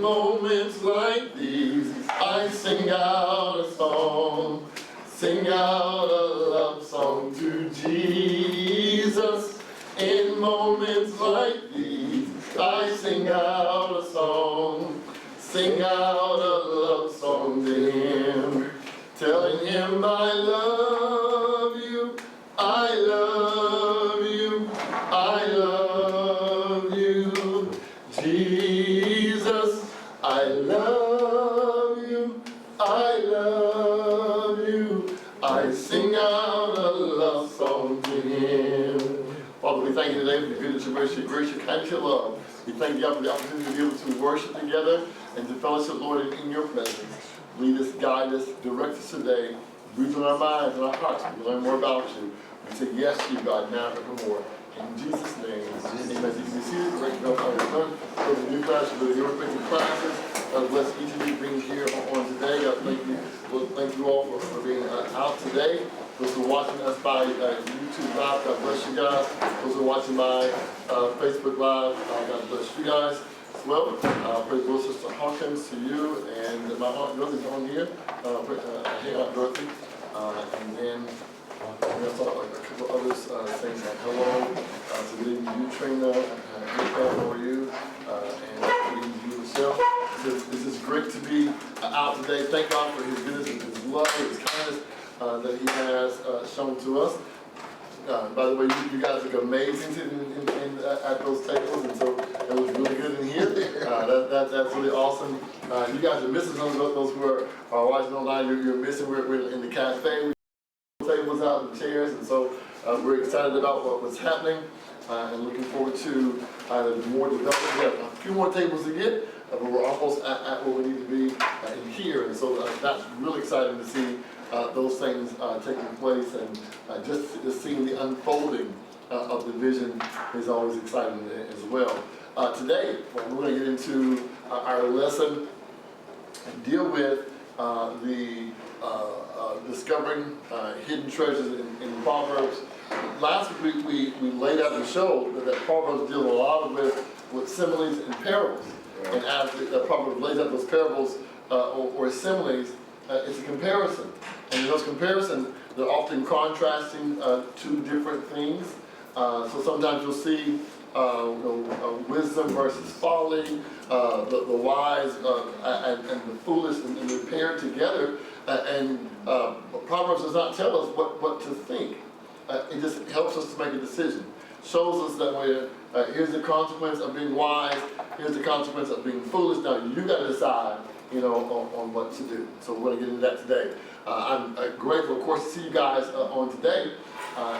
moments like these, I sing out a song. Sing out a love song to Jesus. In moments like these, I sing out a song. Sing out a love song to Him. Telling Him I love you, I love you, I love you. Jesus, I love you, I love you. I sing out a love song to Him. Father, we thank you today for the goodness, your mercy, your grace, your kindness, your love. We thank you for the opportunity to be able to worship together and to fellowship, Lord, in your presence. Lead us, guide us, direct us today. Breathe on our minds and our hearts. We learn more about you. We say yes to you, God, now and forevermore. In Jesus' name, amen. You can see it, great to know how you're done. Those of you classes, those of you taking classes, God bless each of you being here on today. God thank you all for being out today. Those who are watching us by YouTube Live, God bless you guys. Those who are watching by Facebook Live, God bless you guys as well. Praise the Lord, Sister Hawkins, to you, and my Aunt Dorothy's on here. Hey, Aunt Dorothy. And then we also like a couple others saying hello to leading you, Trina, how are you? And leading you, Michelle. This is great to be out today. Thank God for His goodness and His love, His kindness that He has shown to us. By the way, you guys look amazing at those tables, and so it was really good in here. That's really awesome. You guys are missing some of those who are watching online. You're missing. We're in the cafe. Tables out and chairs, and so we're excited about what's happening and looking forward to more development. We have a few more tables to get, but we're almost at where we need to be in here, and so that's really exciting to see those things taking place, and just seeing the unfolding of the vision is always exciting as well. Today, we're going to get into our lesson and deal with discovering hidden treasures in Proverbs. Last week we laid out and showed that Proverbs deal a lot with similes and parables. Right. And as the Proverbs lays out those parables or similes, it's a comparison. And in those comparisons, they're often contrasting two different things. So sometimes you'll see wisdom versus folly, the wise and the foolish, and they're paired together. And Proverbs does not tell us what to think. It just helps us to make a decision. Shows us that here's the consequence of being wise, here's the consequence of being foolish. Now you got to decide, on what to do. So we're going to get into that today. I'm grateful, of course, to see you guys on today.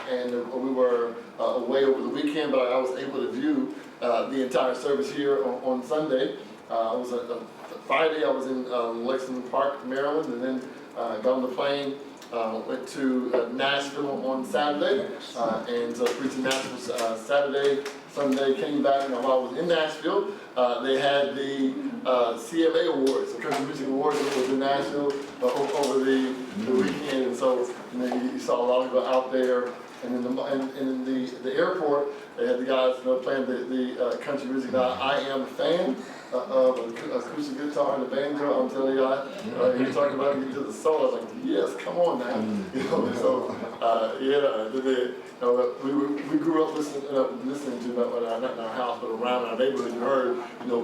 And we were away over the weekend, but I was able to view the entire service here on Sunday. It was Friday. I was in Lexington Park, Maryland, and then got on the plane. Went to Nashville on Saturday, and so preached in Nashville Saturday. Sunday came back, and while I was in Nashville, they had the CMA Awards, the Country Music Awards, that was in Nashville over the weekend, and so you saw a lot of people out there. And in the airport, they had the guys playing the country music. Now, I am a fan of acoustic guitar and the banjo. I'm telling you, you're talking about getting to the soul. I was like, yes, come on now. So we grew up listening to not in our house, but around our neighborhood. You heard,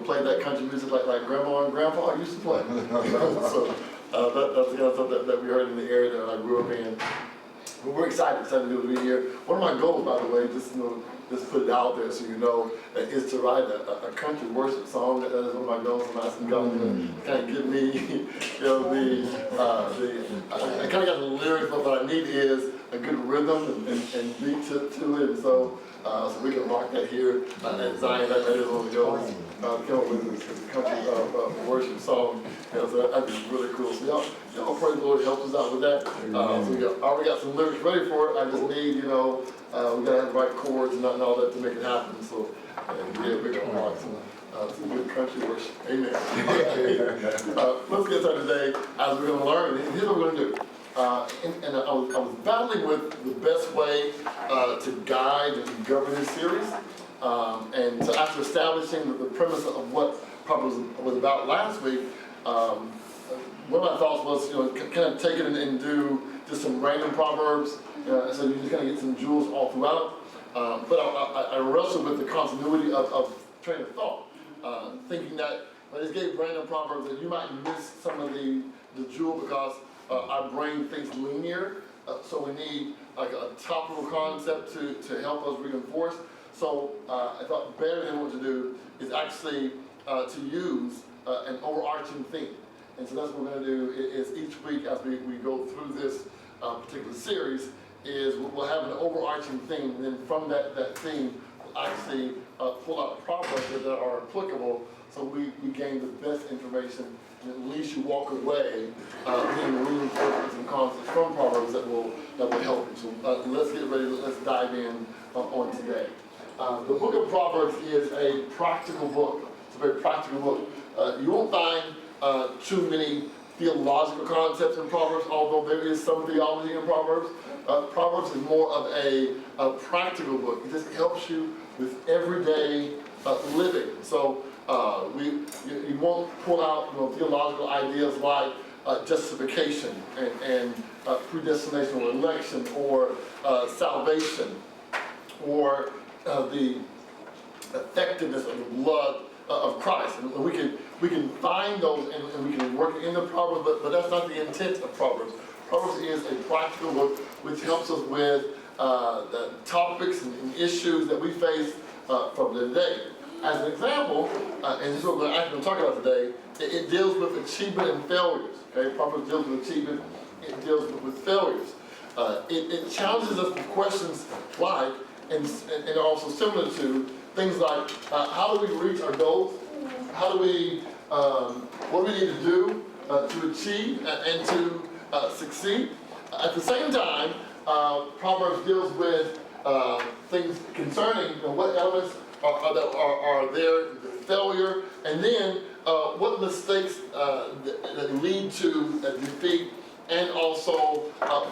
play that country music like Grandma and Grandpa used to play. So that's the kind of stuff that we heard in the area that I grew up in. But we're excited to be able to be here. One of my goals, by the way, just put it out there so you know, is to write a country worship song. That is one of my goals. I'm asking God to kind of give me, I kind of got the lyrics, but what I need is a good rhythm and beat to it. And so we can rock that here at Zion. That is one of the goals. Come up with a country worship song. So that'd be really cool. So y'all pray the Lord helps us out with that. So we already got some lyrics ready for it. I just need, we gotta have the right chords and all that to make it happen. So we're gonna rock some good country worship. Amen. Let's get started today as we're gonna learn. Here's what we're gonna do. And I was battling with the best way to guide and govern this series. And so after establishing the premise of what Proverbs was about last week, one of my thoughts was, kind of take it and do just some random Proverbs, so you just kind of get some jewels all throughout. But I wrestled with the continuity of train of thought, thinking that I just gave random Proverbs that you might miss some of the jewel because our brain thinks linear, so we need like a topical concept to help us reinforce. So I thought better than what to do is actually to use an overarching theme. And so that's what we're going to do is each week as we go through this particular series is we'll have an overarching theme, and then from that theme we'll actually pull out proverbs that are applicable so we gain the best information, and at least you walk away being reinforcements and concepts from Proverbs that will help you. So let's get ready, let's dive in on today. The book of Proverbs is a practical book. It's a very practical book. You won't find too many theological concepts in Proverbs, although there is some theology in Proverbs. Proverbs is more of a practical book. It just helps you with everyday living. So you won't pull out theological ideas like justification and predestination or election or salvation or the effectiveness of the blood of Christ. And we can find those and we can work in the Proverbs, but that's not the intent of Proverbs. Proverbs is a practical book which helps us with the topics and issues that we face from the day. As an example, and this is what we're actually talking about today, it deals with achievement and failures. Okay, Proverbs deals with achievement, it deals with failures. It challenges us with questions like, and also similar to, things like how do we reach our goals? How do we, what do we need to do to achieve and to succeed? At the same time, Proverbs deals with things concerning what elements are there, the failure, and then what mistakes that lead to defeat and also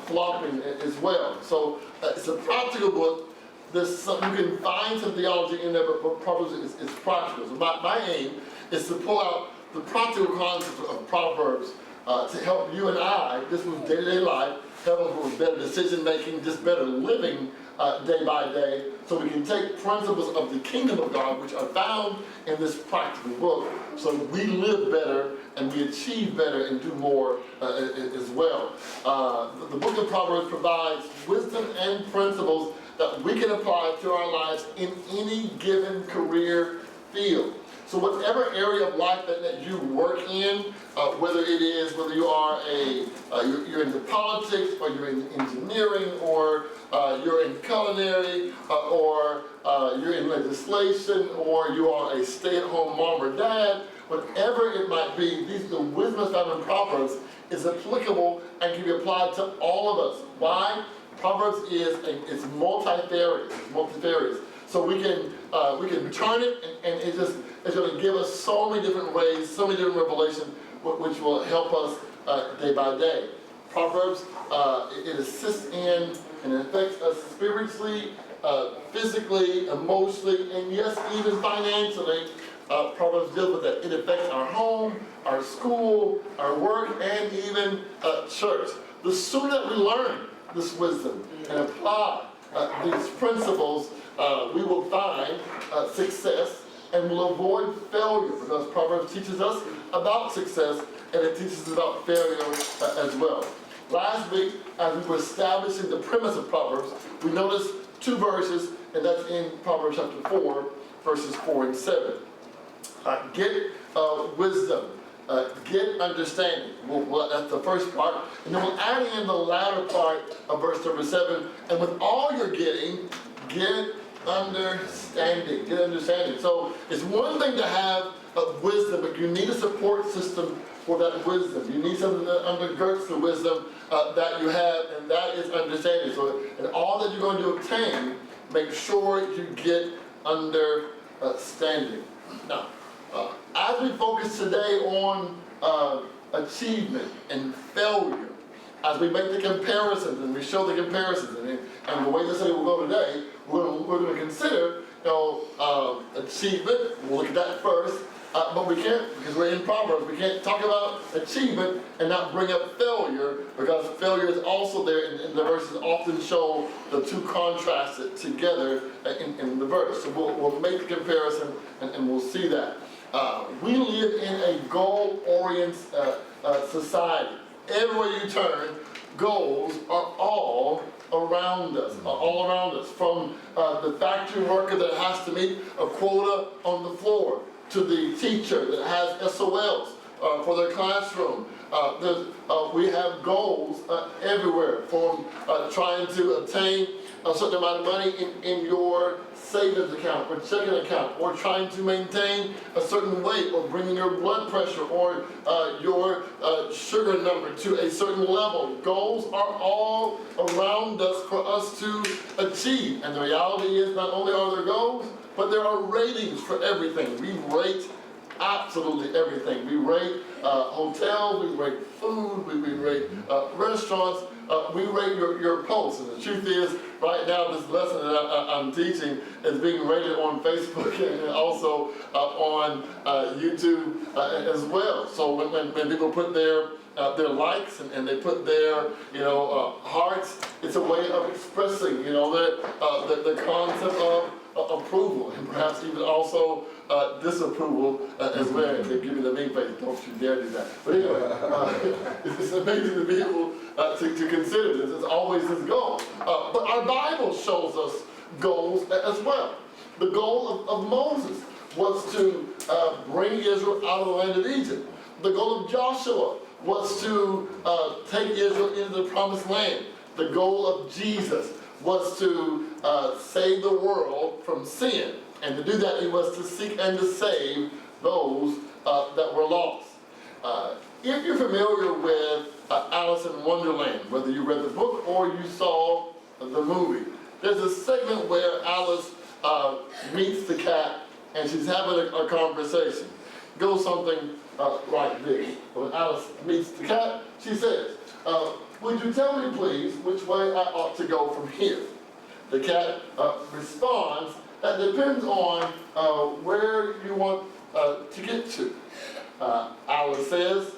flopping as well. So it's a practical book. You can find some theology in there, but Proverbs is practical. So my aim is to pull out the practical concepts of Proverbs to help you and I, this was day-to-day life, help us with better decision making, just better living day by day, so we can take principles of the kingdom of God, which are found in this practical book, so we live better and we achieve better and do more as well. The book of Proverbs provides wisdom and principles that we can apply to our lives in any given career field. So whatever area of life that you work in, whether you are you're into politics, or you're in engineering, or you're in culinary, or you're in legislation, or you are a stay-at-home mom or dad, whatever it might be, the wisdom found in Proverbs is applicable and can be applied to all of us. Why? Proverbs it's multifarious. So we can turn it, and it's going to give us so many different ways, so many different revelations, which will help us day by day. Proverbs, it assists in and affects us spiritually, physically, emotionally, and yes, even financially. Proverbs deals with that. It affects our home, our school, our work, and even church. The sooner that we learn this wisdom and apply these principles, we will find success and will avoid failure, because Proverbs teaches us about success and it teaches us about failure as well. Last week, as we were establishing the premise of Proverbs, we noticed two verses, and that's in Proverbs chapter 4, verses 4 and 7. Get wisdom. Get understanding. Well, that's the first part. And then we'll add in the latter part of verse number 7. And with all you're getting, get understanding. Get understanding. So it's one thing to have wisdom, but you need a support system for that wisdom. You need something that undergirds the wisdom that you have, and that is understanding. So in all that you're going to obtain, make sure you get understanding. Now, as we focus today on achievement and failure, as we make the comparisons and we show the comparisons, and the way the study will go today, we're going to consider achievement. We'll look at that first, But we can't, because we're in Proverbs, we can't talk about achievement and not bring up failure, because failure is also there, and the verses often show the two contrasted together in the verse. So we'll make the comparison, and we'll see that. We live in a goal-oriented society. Everywhere you turn, goals are all around us, from the factory worker that has to meet a quota on the floor, to the teacher that has SOLs for their classroom. We have goals everywhere, from trying to obtain a certain amount of money in your savings account or checking account, or trying to maintain a certain weight, or bringing your blood pressure or your sugar number to a certain level. Goals are all around us for us to achieve. And the reality is, not only are there goals, but there are ratings for everything. We rate absolutely everything. We rate hotels, we rate food, we rate restaurants, we rate your posts. And the truth is, right now, this lesson that I'm teaching is being rated on Facebook and also on YouTube as well. So when people put their likes and they put their hearts, it's a way of expressing the concept of approval, and perhaps even also disapproval as well. They give you the mean face, don't you dare do that. But anyway, it's amazing to be able to consider this. It's always this goal. But our Bible shows us goals as well. The goal of Moses was to bring Israel out of the land of Egypt. The goal of Joshua was to take Israel into the promised land. The goal of Jesus was to save the world from sin. And to do that, he was to seek and to save those that were lost. If you're familiar with Alice in Wonderland, whether you read the book or you saw the movie, there's a segment where Alice meets the cat and she's having a conversation. It goes something like this. When Alice meets the cat, she says, would you tell me, please, which way I ought to go from here? The cat responds, that depends on where you want to get to. Alice says,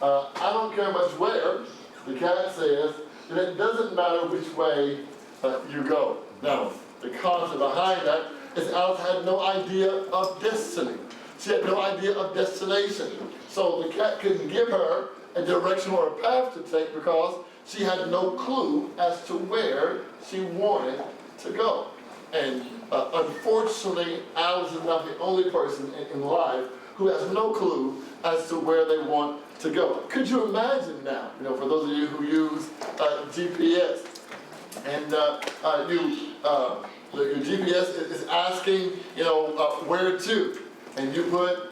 I don't care much where. The cat says, and it doesn't matter which way you go. Now, the concept behind that is Alice had no idea of destiny. She had no idea of destination. So the cat couldn't give her a direction or a path to take, because she had no clue as to where she wanted to go. And unfortunately, Alice is not the only person in life who has no clue as to where they want to go. Could you imagine now, for those of you who use GPS, and your GPS is asking, where to, and you put,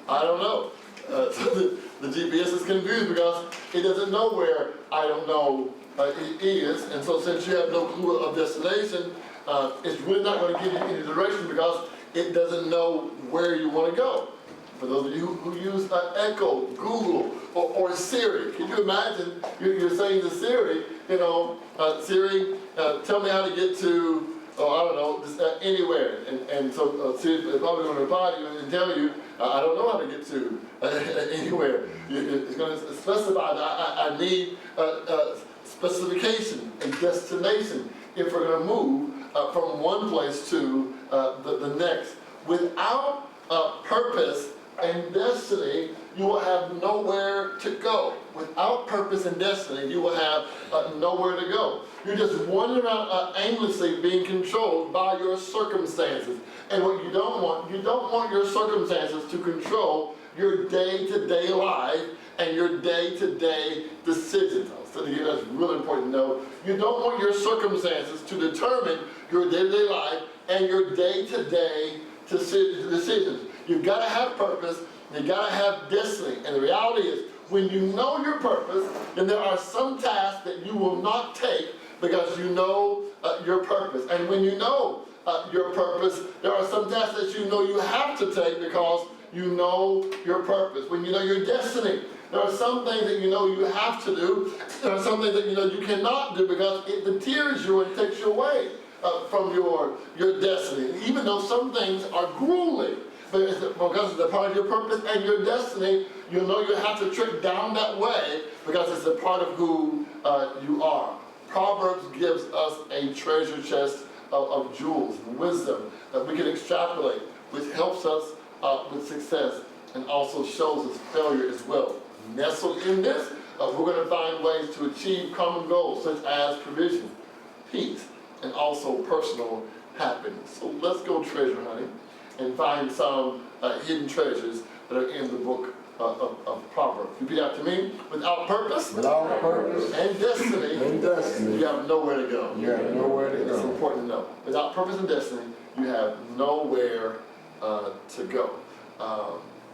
I don't know. So the GPS is confused because it doesn't know where I don't know it is, and so since you have no clue of destination, it's really not going to give you any direction because it doesn't know where you want to go. For those of you who use Echo, Google, or Siri, can you imagine you're saying to Siri, Siri, tell me how to get to, I don't know, just, anywhere. And so Siri is probably going to reply to you and tell you, I don't know how to get to anywhere. It's going to specify that I need specification and destination if we're going to move from one place to the next. Without purpose and destiny, you will have nowhere to go. Without purpose and destiny, you will have nowhere to go. You're just wandering around aimlessly, being controlled by your circumstances. And what you don't want your circumstances to control your day-to-day life and your day-to-day decisions. So that's really important to know. You don't want your circumstances to determine your day-to-day life and your day-to-day decisions. You've got to have purpose, you've got to have destiny. And the reality is, when you know your purpose, then there are some tasks that you will not take because you know your purpose. And when you know your purpose, there are some tasks that you know you have to take because you know your purpose. When you know your destiny, there are some things that you know you have to do. There are some things that you know you cannot do because it deters you and takes you away from your destiny. And even though some things are grueling, but because it's a part of your purpose and your destiny, you know you have to trick down that way because it's a part of who you are. Proverbs gives us a treasure chest of jewels and wisdom that we can extrapolate, which helps us with success and also shows us failure as well. Nestled in this, we're going to find ways to achieve common goals such as provision, peace, and also personal happiness. So let's go treasure hunting and find some hidden treasures that are in the book of Proverbs. Repeat after me. Without purpose, and destiny, you have nowhere to go. It's important to know. Without purpose and destiny, you have nowhere to go.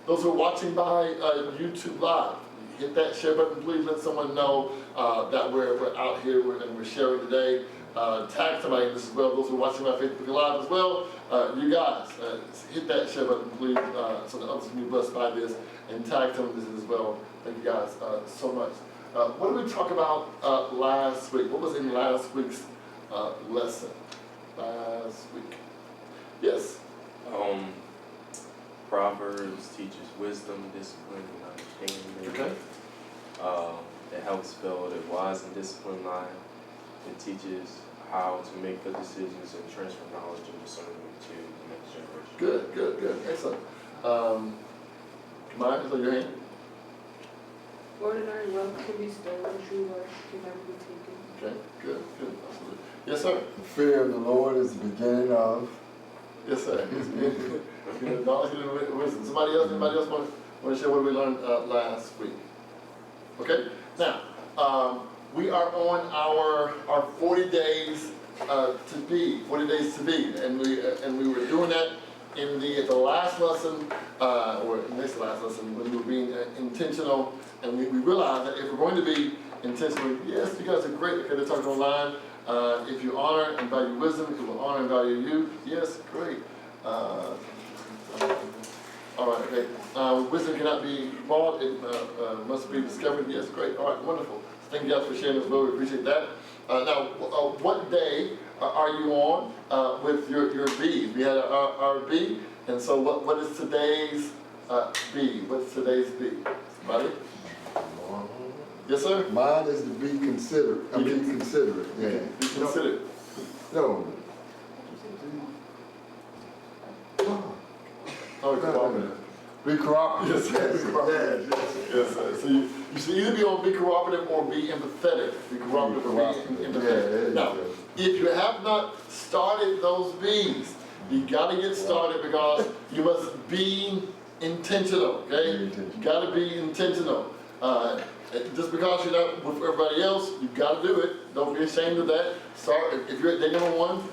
Those who are watching by YouTube Live, hit that share button. Please let someone know that we're out here and we're sharing today. Tag somebody in this as well. Those who are watching my Facebook Live as well, you guys, hit that share button, please, so that others can be blessed by this, and tag them in this as well. Thank you guys so much. What did we talk about last week? What was in last week's lesson? Last week. Yes? Proverbs teaches wisdom, discipline, and understanding. Okay. It helps build a wise and disciplined mind. It teaches how to make good decisions and transfer knowledge and discernment to the next generation. Good. Excellent. Maya, is on your hand? Ordinary wealth can be stolen, true wealth can never be taken. Okay, good. Absolutely. Yes, sir. The fear of the Lord is the beginning of. Yes, sir. Knowledge and wisdom. Anybody else want to share what we learned last week? Okay. Now, we are on our 40 days to be, and we were doing that in the last lesson, or next last lesson, when we were being intentional, and we realized that if we're going to be intentional, yes, you guys are great. Okay, they're talking online. If you honor and value wisdom, it will honor and value you. Yes, great. All right, okay. Wisdom cannot be bought, it must be discovered. Yes, great. All right, wonderful. Thank you guys for sharing as well. We appreciate that. Now, what day are you on with your B's? We had our B, and so what is today's B? What's today's B? Somebody? Yes, sir? Mine is to be considerate. Be considerate. Yeah. Be considerate. No. Cooperative. Be cooperative. Yes, sir. So you should either be on be cooperative or be empathetic. Be cooperative or be empathetic. Now, if you have not started those B's, you got to get started because you must be intentional, okay? You got to be intentional. Just because you're not with everybody else, you've got to do it. Don't be ashamed of that. Start, if you're at day number one,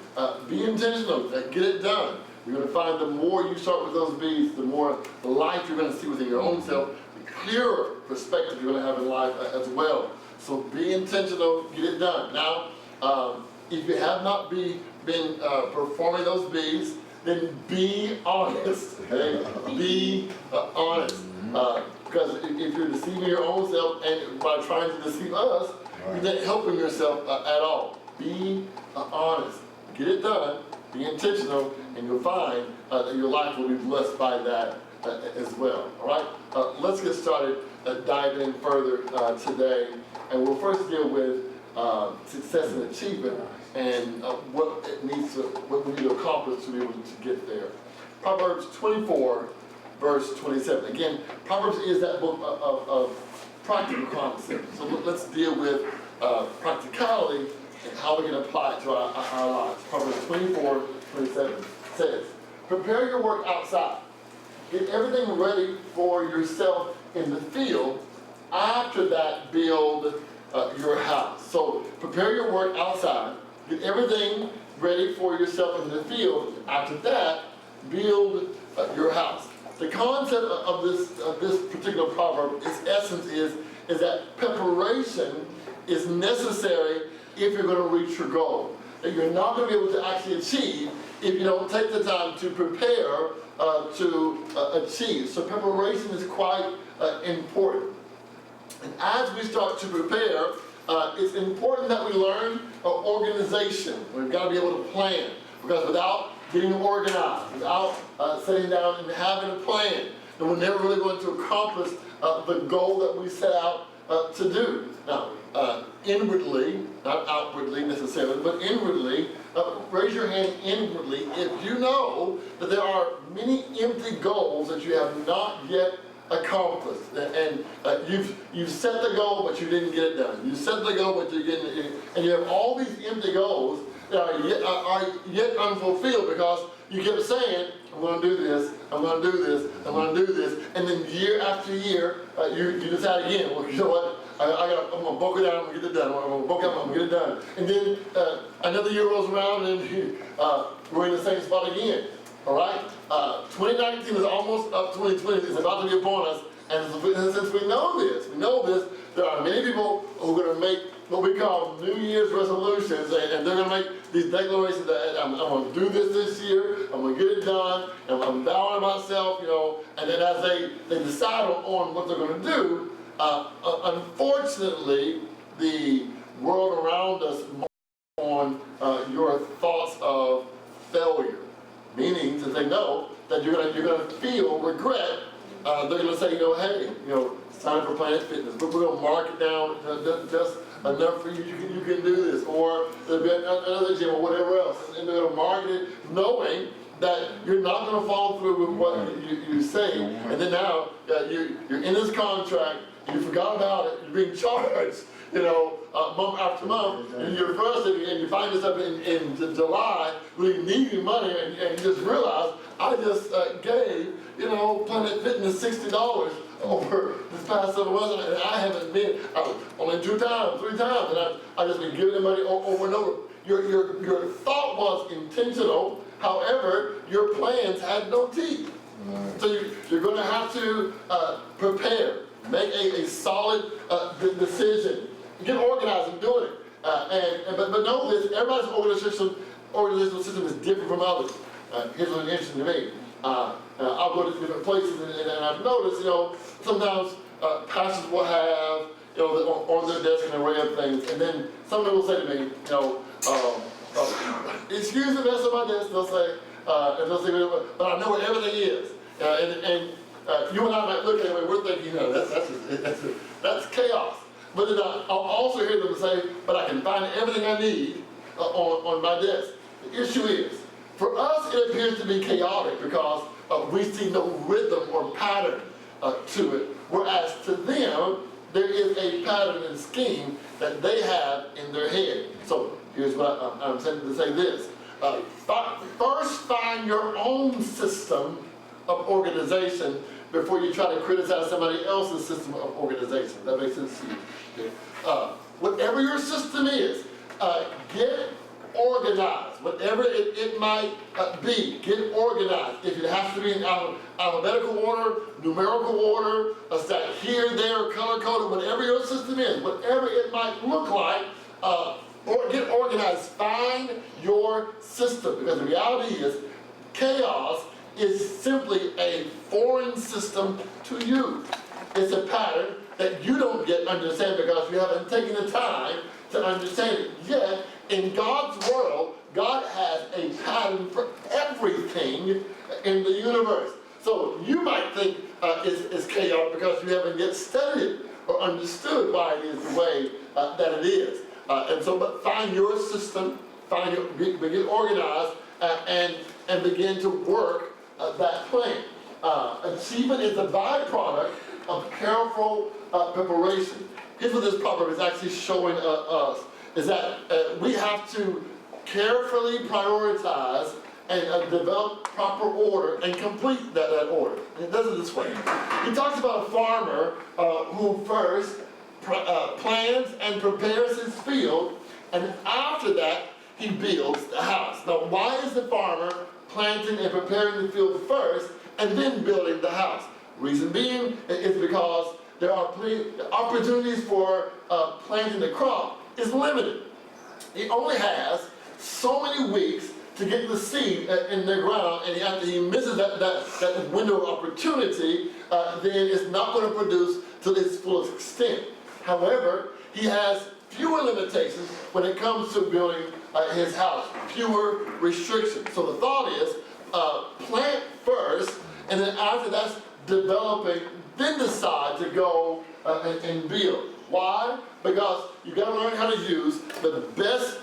be intentional. Get it done. You're going to find the more you start with those B's, the more life you're going to see within your own self, the clearer perspective you're going to have in life as well. So be intentional, get it done. Now, if you have not been performing those B's, then be honest, okay? Be honest. Because if you're deceiving your own self and by trying to deceive us, you're not helping yourself at all. Be honest. Get it done. Be intentional, and you'll find that your life will be blessed by that as well. All right? Let's get started diving in further today, and we'll first deal with success and achievement and what we need to accomplish to be able to get there. Proverbs 24, verse 27. Again, Proverbs is that book of practical concepts. So let's deal with practicality and how we can apply it to our lives. Proverbs 24, 27 says, prepare your work outside. Get everything ready for yourself in the field. After that, build your house. So prepare your work outside. Get everything ready for yourself in the field. After that, build your house. The concept of this particular proverb, its essence is that preparation is necessary if you're going to reach your goal. That you're not going to be able to actually achieve if you don't take the time to prepare to achieve. So preparation is quite important. And as we start to prepare, it's important that we learn organization. We've got to be able to plan. Because without getting organized, without sitting down and having a plan, then we're never really going to accomplish the goal that we set out to do. Now, inwardly, not outwardly necessarily, but inwardly, raise your hand inwardly if you know that there are many empty goals that you have not yet accomplished, and you've set the goal but you didn't get it done. You set the goal but you didn't, and you have all these empty goals that are yet unfulfilled because you kept saying, I'm going to do this, I'm going to do this, I'm going to do this, and then year after year, you decide again, well, you know what, I'm going to bulk it down, I'm going to get it done, I'm going to bulk it up, I'm going to get it done. And then another year rolls around and we're in the same spot again, all right? 2019 is almost up, 2020 is about to be upon us, and since we know this, there are many people who are going to make what we call New Year's resolutions, and they're going to make these declarations that I'm going to do this year, I'm going to get it done, and I'm vowing myself, you know, and then as they decide on what they're going to do, unfortunately, the world around us on your thoughts of failure, meaning that they know that you're going to feel regret. They're going to say, you know, hey, you know, it's time for Planet Fitness, but we're going to mark it down just enough for you. You can do this, or there'll be another gym or whatever else, and they're going to market it knowing that you're not going to follow through with what you say, and then now you're in this contract. You forgot about it, you're being charged, you know, month after month, and you're frustrated, and you find yourself in July really needing money, and you just realize, I just gave, you know, Planet Fitness $60 over this past 7 months, and I haven't been, only 2 times, 3 times, and I've just been giving them money over and over. Your thought was intentional, however, your plans had no teeth. So you're going to have to prepare. Make a solid decision. Get organized in doing it. But know this, everybody's organizational system is different from others. Here's what's interesting to me. I'll go to different places and I've noticed, you know, sometimes pastors will have, you know, on their desk an array of things, and then someone will say to me, you know, excuse the mess on my desk, they'll say, but I know where everything is. You and I might look at it and we're thinking, you know, that's chaos. But then I'll also hear them say, but I can find everything I need on my desk. The issue is, for us it appears to be chaotic because we see no rhythm or pattern to it, whereas to them, there is a pattern and scheme that they have in their head. So here's what I'm saying to say this. First find your own system of organization before you try to criticize somebody else's system of organization. That makes sense to you? Okay. Whatever your system is, get organized. Whatever it might be, get organized. If it has to be in alphabetical order, numerical order, stacked here, there, color-coded, whatever your system is, whatever it might look like, or get organized. Find your system, because the reality is chaos is simply a foreign system to you. It's a pattern that you don't yet understand because you haven't taken the time to understand it. Yet, in God's world, God has a pattern for everything in the universe. So you might think it's chaotic because you haven't yet studied it or understood why it is the way that it is. But find your system, begin organized, and begin to work that plan. Achievement is a byproduct of careful preparation. Here's what this proverb is actually showing us, is that we have to carefully prioritize and develop proper order and complete that order. And it does it this way. He talks about a farmer who first plans and prepares his field, and after that, he builds the house. Now, why is the farmer planting and preparing the field first and then building the house? Reason being is because there are opportunities for planting the crop is limited. He only has so many weeks to get the seed in the ground, and after he misses that window of opportunity, then it's not going to produce to its fullest extent. However, he has fewer limitations when it comes to building his house, fewer restrictions. So the thought is, plant first, and then after that's developing, then decide to go and build. Why? Because you got to learn how to use the best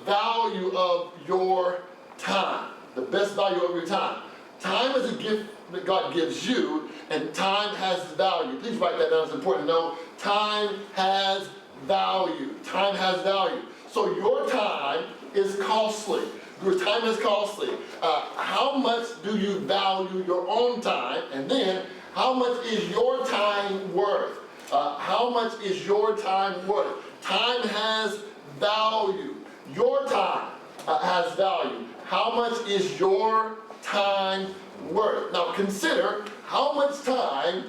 value of your time. The best value of your time. Time is a gift that God gives you, and time has value. Please write that down. It's important to know. Time has value. Time has value. So your time is costly. Your time is costly. How much do you value your own time? And then, how much is your time worth? How much is your time worth? Time has value. Your time has value. How much is your time worth? Now consider how much time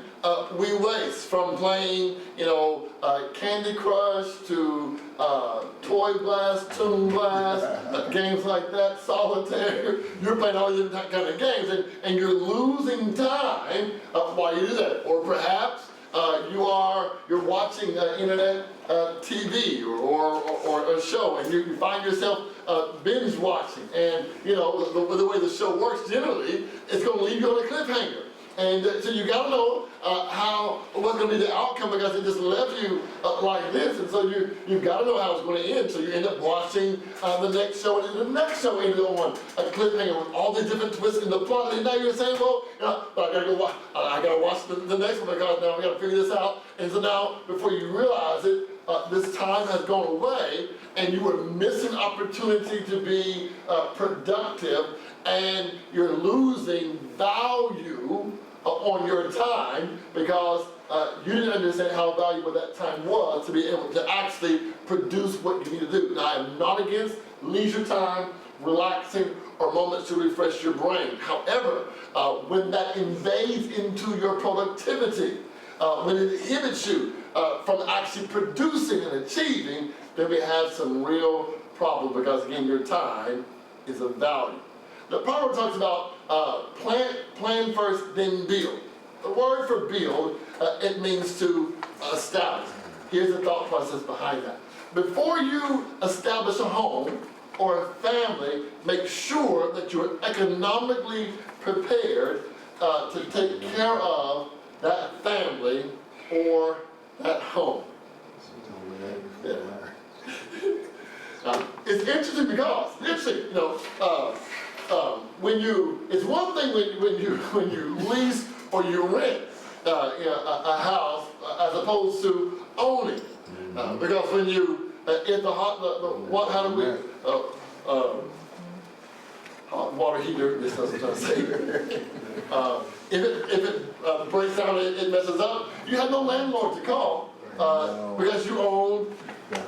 we waste from playing, Candy Crush to Toy Blast, Toon Blast, games like that, Solitaire. You're playing all these kind of games, and you're losing time while you do that. Or perhaps you're watching internet TV or a show, and you find yourself binge watching, and the way the show works generally, it's going to leave you on a cliffhanger. And so you got to know what's going to be the outcome, because it just left you like this, and so you've got to know how it's going to end. So you end up watching the next show, and the next show ended on a cliffhanger with all the different twists in the plot. And now you're saying, well, I got to watch the next one, because now I got to figure this out. And so now, before you realize it, this time has gone away, and you were missing opportunity to be productive, and you're losing value on your time because you didn't understand how valuable that time was to be able to actually produce what you need to do. Now, I am not against leisure time, relaxing, or moments to refresh your brain. However, when that invades into your productivity, when it inhibits you from actually producing and achieving, then we have some real problems, because again, your time is of value. The Proverbs talks about plan first, then build. The word for build, it means to establish. Here's the thought process behind that. Before you establish a home or a family, make sure that you're economically prepared to take care of that family or that home. Yeah. It's interesting because, it's one thing when you lease or you rent a house as opposed to owning, because when you hot water heater, this doesn't say. If it breaks down, it messes up. You have no landlord to call because you own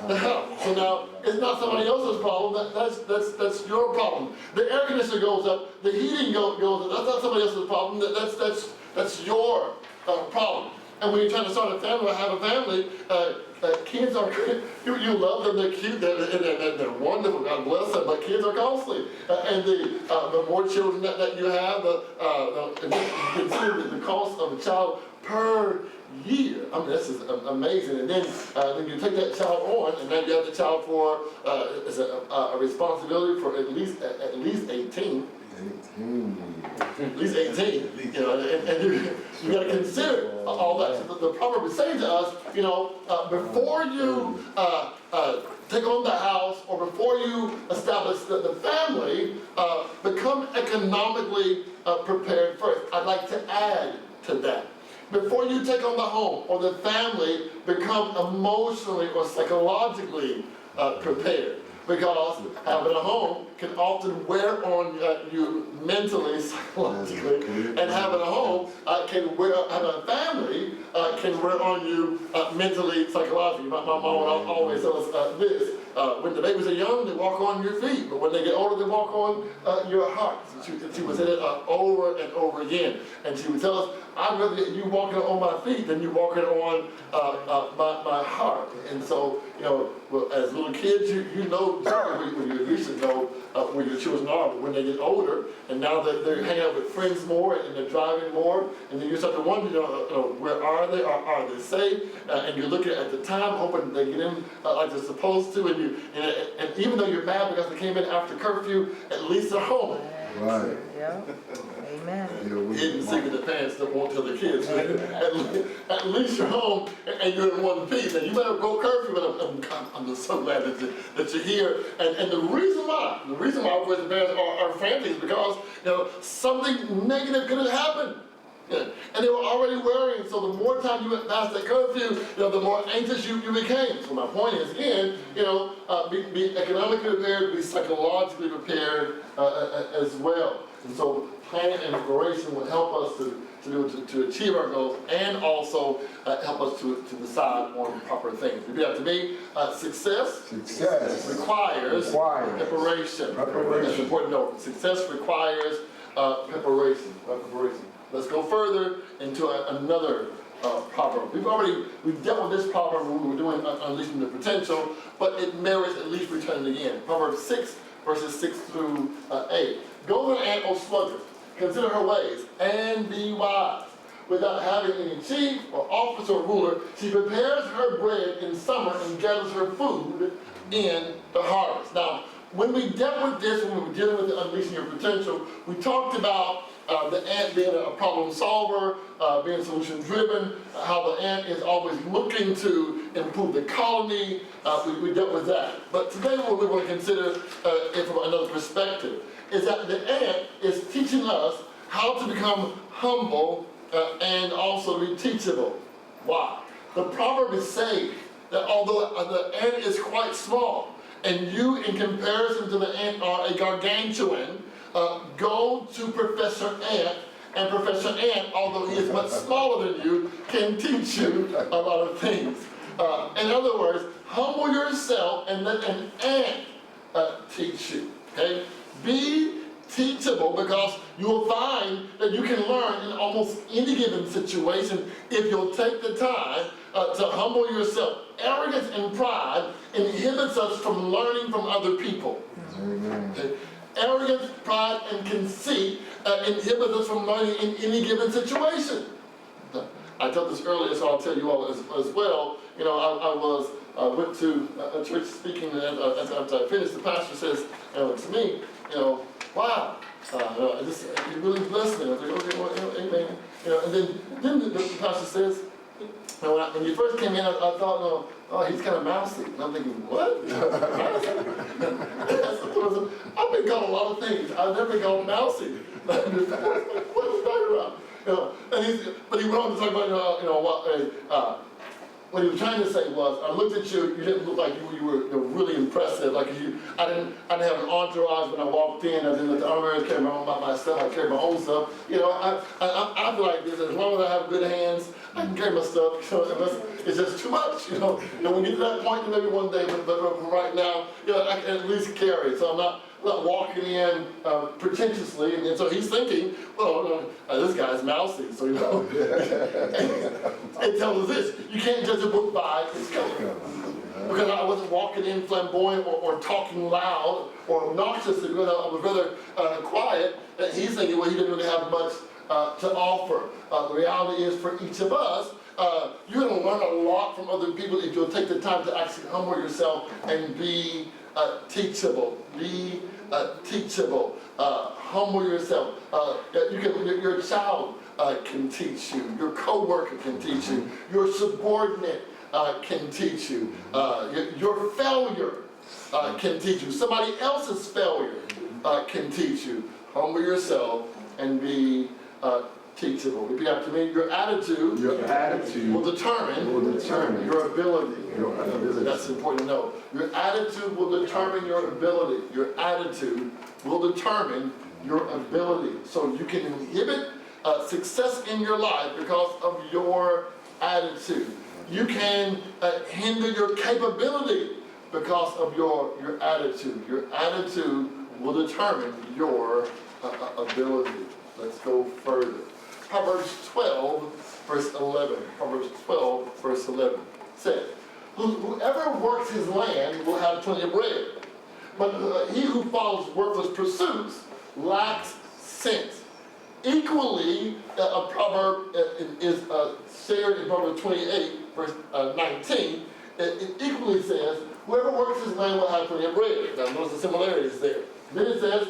the house. So now it's not somebody else's problem. That's your problem. The air conditioner goes up. The heating goes up. That's not somebody else's problem. That's your problem. And when you're trying to start a family or have a family, kids are, you love them, they're cute, they're wonderful, God bless them, but kids are costly. And the more children that you have, consider the cost of a child per year. I mean, this is amazing. And then you take that child on, and then you have the child for, it's a responsibility for at least 18. At least 18, and you got to consider all that. So the proverb is saying to us, before you take on the house or before you establish the family, become economically prepared first. I'd like to add to that. Before you take on the home or the family, become emotionally or psychologically prepared. Because having a home can often wear on you mentally, psychologically, and having a home having a family can wear on you mentally, psychologically. My mom would always tell us this: when the babies are young, they walk on your feet, but when they get older, they walk on your heart. She would say it over and over again, and she would tell us, I'd rather you walking on my feet than you walking on my heart. And so, well, as little kids, you know when you used to know where your children are, but when they get older, and now that they're hanging out with friends more and they're driving more, and then you start to wonder, where are they? Are they safe? And you're looking at the time, hoping they get in like they're supposed to, and even though you're mad because they came in after curfew, at least they're home. Right. Yeah. Amen. Hidden secret the parents don't want to tell their kids. At least you're home and you're in one piece. And you might have broke curfew, but I'm just so glad that you're here. And the reason why of course the parents are frantic is because something negative could have happened. Yeah. And they were already worrying, so the more time you went past that curfew, the more anxious you became. So my point is, again, be economically prepared, be psychologically prepared as well. And so planning and preparation will help us to achieve our goals and also help us to decide on proper things. Repeat after me. Success requires preparation. That's an important note. Success requires preparation. Let's go further into another proverb. We've dealt with this proverb when we were doing Unleashing the Potential, but it merits at least returning again. Proverbs 6, verses 6 through 8. Go to an ant, O sluggard, consider her ways, and be wise. Without having any chief or officer or ruler, she prepares her bread in summer and gathers her food in the harvest. Now, when we dealt with this, when we were dealing with the Unleashing Your Potential, we talked about the ant being a problem solver, being solution driven, how the ant is always looking to improve the colony. We dealt with that. But today what we want to consider it from another perspective is that the ant is teaching us how to become humble and also be teachable. Why? The proverb is saying that although the ant is quite small, and you in comparison to the ant are a gargantuan, go to Professor Ant, and Professor Ant, although he is much smaller than you, can teach you a lot of things. In other words, humble yourself and let an ant teach you. Okay? Be teachable, because you will find that you can learn in almost any given situation if you'll take the time to humble yourself. Arrogance and pride inhibits us from learning from other people. Okay? Arrogance, pride, and conceit inhibit us from learning in any given situation. I told this earlier, so I'll tell you all as well. I went to a church speaking, and after I finished, the pastor says to me, wow, you really blessed me. I was like, okay, well, amen. And then the pastor says, when you first came in, I thought, oh, he's kind of mousy. And I'm thinking, what? I've been called a lot of things. I've never been called mousy. What are you talking about? But he went on to talk about, what he was trying to say was, I looked at you, you didn't look like you were really impressive. Like I didn't have an entourage when I walked in. I didn't let the armor carry my stuff. I carried my own stuff. I feel like this. As long as I have good hands, I can carry my stuff. It's just too much. And when we get to that point, then maybe one day. But right now, I can at least carry it. So I'm not walking in pretentiously, and so he's thinking, well, this guy's mousy, so it tells us this: you can't judge a book by its cover. Because I wasn't walking in flamboyant or talking loud or obnoxiously, because I was rather quiet, and he's thinking, well, he didn't really have much to offer. The reality is, for each of us, you're going to learn a lot from other people if you'll take the time to actually humble yourself and be teachable. Be teachable. Humble yourself. Your child can teach you. Your coworker can teach you. Your subordinate can teach you. Your failure can teach you. Somebody else's failure can teach you. Humble yourself and be teachable. Repeat after me. Your attitude will determine your ability. That's important to know. Your attitude will determine your ability. Your attitude will determine your ability. So you can inhibit success in your life because of your attitude. You can hinder your capability because of your attitude. Your attitude will determine your ability. Let's go further. Proverbs 12, verse 11. Proverbs 12, verse 11 says, whoever works his land will have plenty of bread, but he who follows worthless pursuits lacks sense. Equally, a proverb is shared in Proverbs 28, verse 19. It equally says, whoever works his land will have plenty of bread. Now, notice the similarities there. Then it says,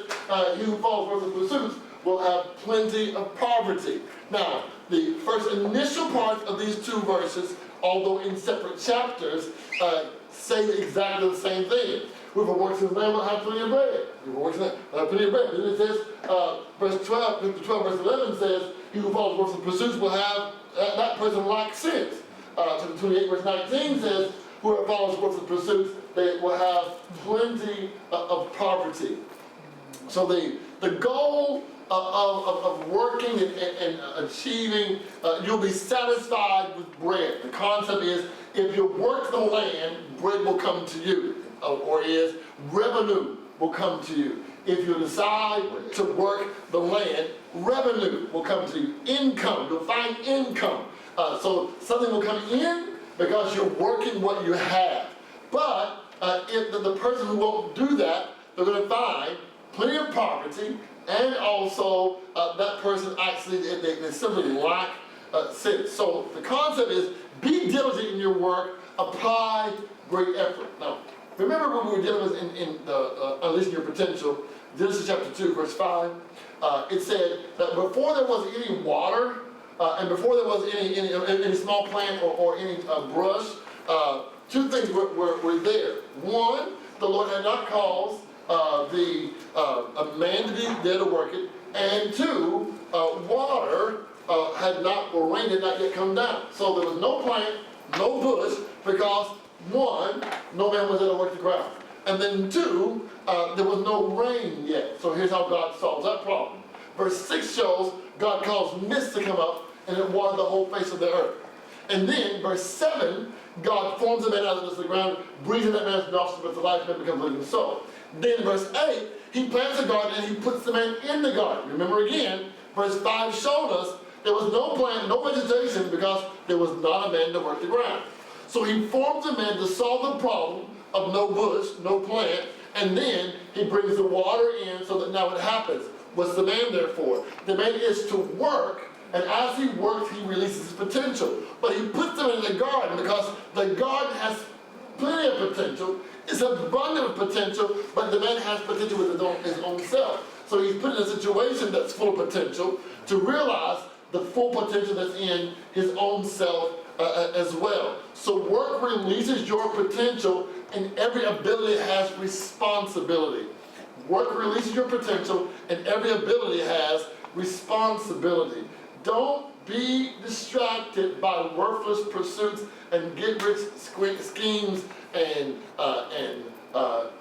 he who follows worthless pursuits will have plenty of poverty. Now, the first initial parts of these two verses, although in separate chapters, say exactly the same thing. Whoever works his land will have plenty of bread. Whoever works his land will have plenty of bread. Then it says, verse 12, verse 11 says, he who follows worthless pursuits will have, that person lacks sense. Chapter 28, verse 19 says, whoever follows worthless pursuits, they will have plenty of poverty. So the goal of working and achieving, you'll be satisfied with bread. The concept is, if you work the land, bread will come to you. Or is revenue will come to you. If you decide to work the land, revenue will come to you. Income, you'll find income. So something will come in because you're working what you have. But if the person who won't do that, they're going to find plenty of poverty, and also that person actually, they simply lack sense. So the concept is, be diligent in your work, apply great effort. Now, remember when we were dealing with in Unleashing Your Potential, Genesis chapter 2, verse 5, it said that before there was any water, and before there was any small plant or any brush, two things were there. One, the Lord had not caused a man to be there to work it, and two, water had not, or rain had not yet come down. So there was no plant, no bush, because one, no man was there to work the ground. And then two, there was no rain yet. So here's how God solves that problem. Verse 6 shows God caused mist to come up and it watered the whole face of the earth. And then verse 7, God forms a man out of the ground, breathes in that man's nostrils, but the life man becomes a living soul. Then verse 8, he plants a garden and he puts the man in the garden. Remember again, verse 5 showed us there was no plant, no vegetation, because there was not a man to work the ground. So he forms a man to solve the problem of no bush, no plant, and then he brings the water in so that now it happens. What's the man there for? The man is to work, and as he works, he releases his potential. But he puts him in the garden because the garden has plenty of potential. It's abundant of potential, but the man has potential with his own self. So he's put in a situation that's full of potential to realize the full potential that's in his own self as well. So work releases your potential, and every ability has responsibility. Work releases your potential, and every ability has responsibility. Don't be distracted by worthless pursuits and get-rich schemes and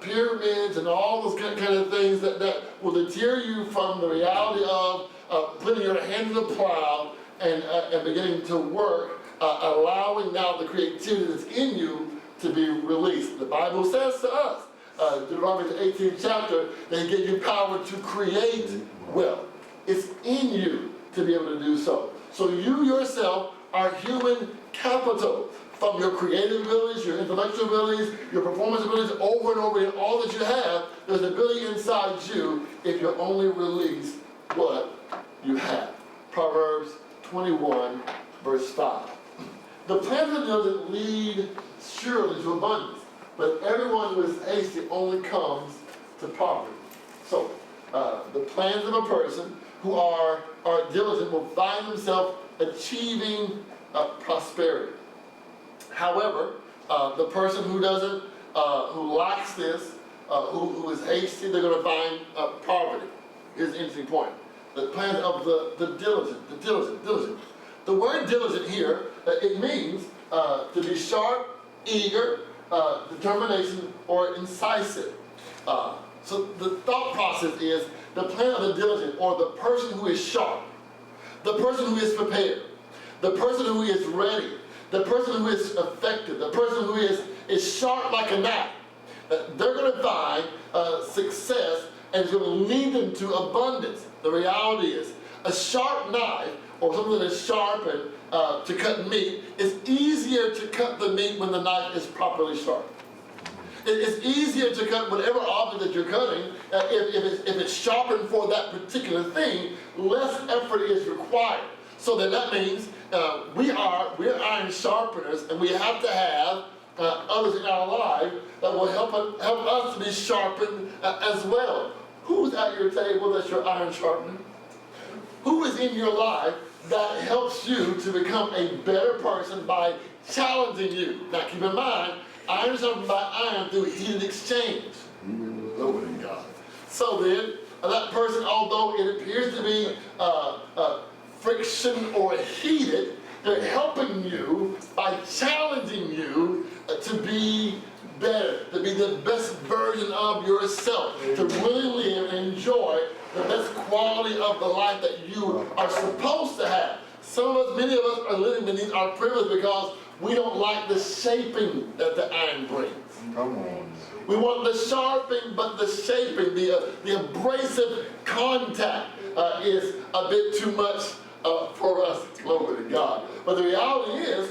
pyramids and all those kind of things that will deter you from the reality of putting your hand in the plow and beginning to work, allowing now the creativity that's in you to be released. The Bible says to us, Deuteronomy the 18th chapter, that he gave you power to create wealth. It's in you to be able to do so. So you yourself are human capital. From your creative abilities, your intellectual abilities, your performance abilities, over and over again, all that you have, there's an ability inside you if you only release what you have. Proverbs 21, verse 5. The plans of the diligent lead surely to abundance, but everyone who is hasty only comes to poverty. So, the plans of a person who are diligent will find themselves achieving prosperity. However, the person who doesn't, who lacks this, who is hasty, they're going to find poverty. Here's an interesting point. The plans of the diligent. The word diligent here, it means to be sharp, eager, determination, or incisive. So the thought process is the plan of the diligent, or the person who is sharp, the person who is prepared, the person who is ready, the person who is effective, the person who is sharp like a knife. They're going to find success, and it's going to lead them to abundance. The reality is, a sharp knife or something that is sharpened to cut meat, it's easier to cut the meat when the knife is properly sharp. It's easier to cut whatever object that you're cutting if it's sharpened for that particular thing. Less effort is required. So then that means we're iron sharpeners, and we have to have others in our life that will help us to be sharpened as well. Who's at your table that's your iron sharpener? Who is in your life that helps you to become a better person by challenging you? Now keep in mind, iron sharpened by iron through heated exchange. Glory to God. So then, that person, although it appears to be friction or heated, they're helping you by challenging you to be better, to be the best version of yourself, to really live and enjoy the best quality of the life that you are supposed to have. Some of us, many of us are living beneath our privilege because we don't like the shaping that the iron brings. Come on. We want the sharpening, but the shaping, the abrasive contact is a bit too much for us. Glory to God. But the reality is,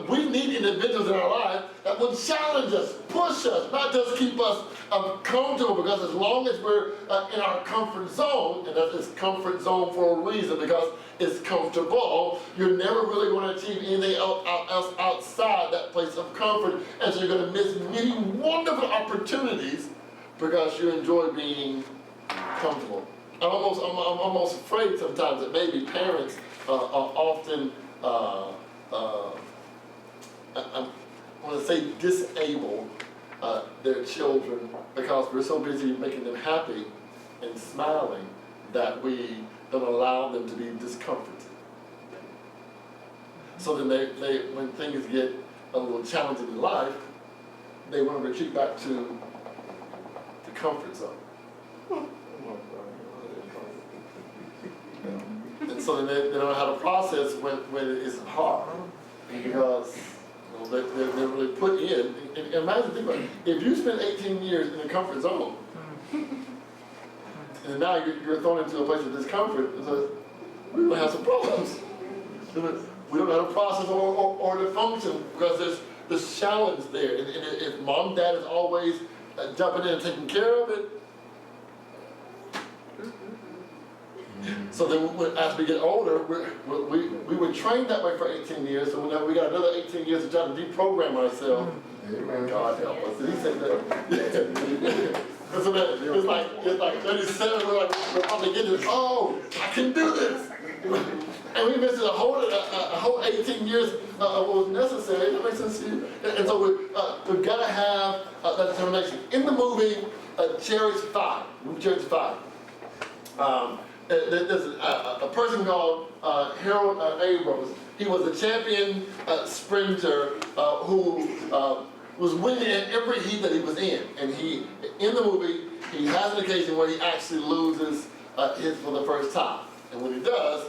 we need individuals in our life that will challenge us, push us, not just keep us comfortable, because as long as we're in our comfort zone, and that is comfort zone for a reason, because it's comfortable, you're never really going to achieve anything else outside that place of comfort, and so you're going to miss many wonderful opportunities because you enjoy being comfortable. I'm almost afraid sometimes that maybe parents are often, I want to say, disable their children because we're so busy making them happy and smiling that we don't allow them to be discomforted. So then they when things get a little challenging in life, they want to retreat back to the comfort zone. And so then they don't know how to process when it is hard, because they're really put in. And imagine, think about it. If you spend 18 years in the comfort zone, and now you're thrown into a place of discomfort, so we're going to have some problems. We don't know how to process or to function because there's this challenge there. And if mom and dad is always jumping in and taking care of it, so then as we get older, we were trained that way for 18 years, so we got another 18 years to try to deprogram ourselves. Amen. God help us. Did he say that? So that it's like 37, we're probably getting this, oh, I can do this. And we missed a whole 18 years of what was necessary. That makes sense to you? And so we've got to have that determination. In the movie Chariots 5, there's a person called Harold Abrams. He was a champion sprinter who was winning in every heat that he was in. And in the movie, he has an occasion where he actually loses his for the first time. And when he does,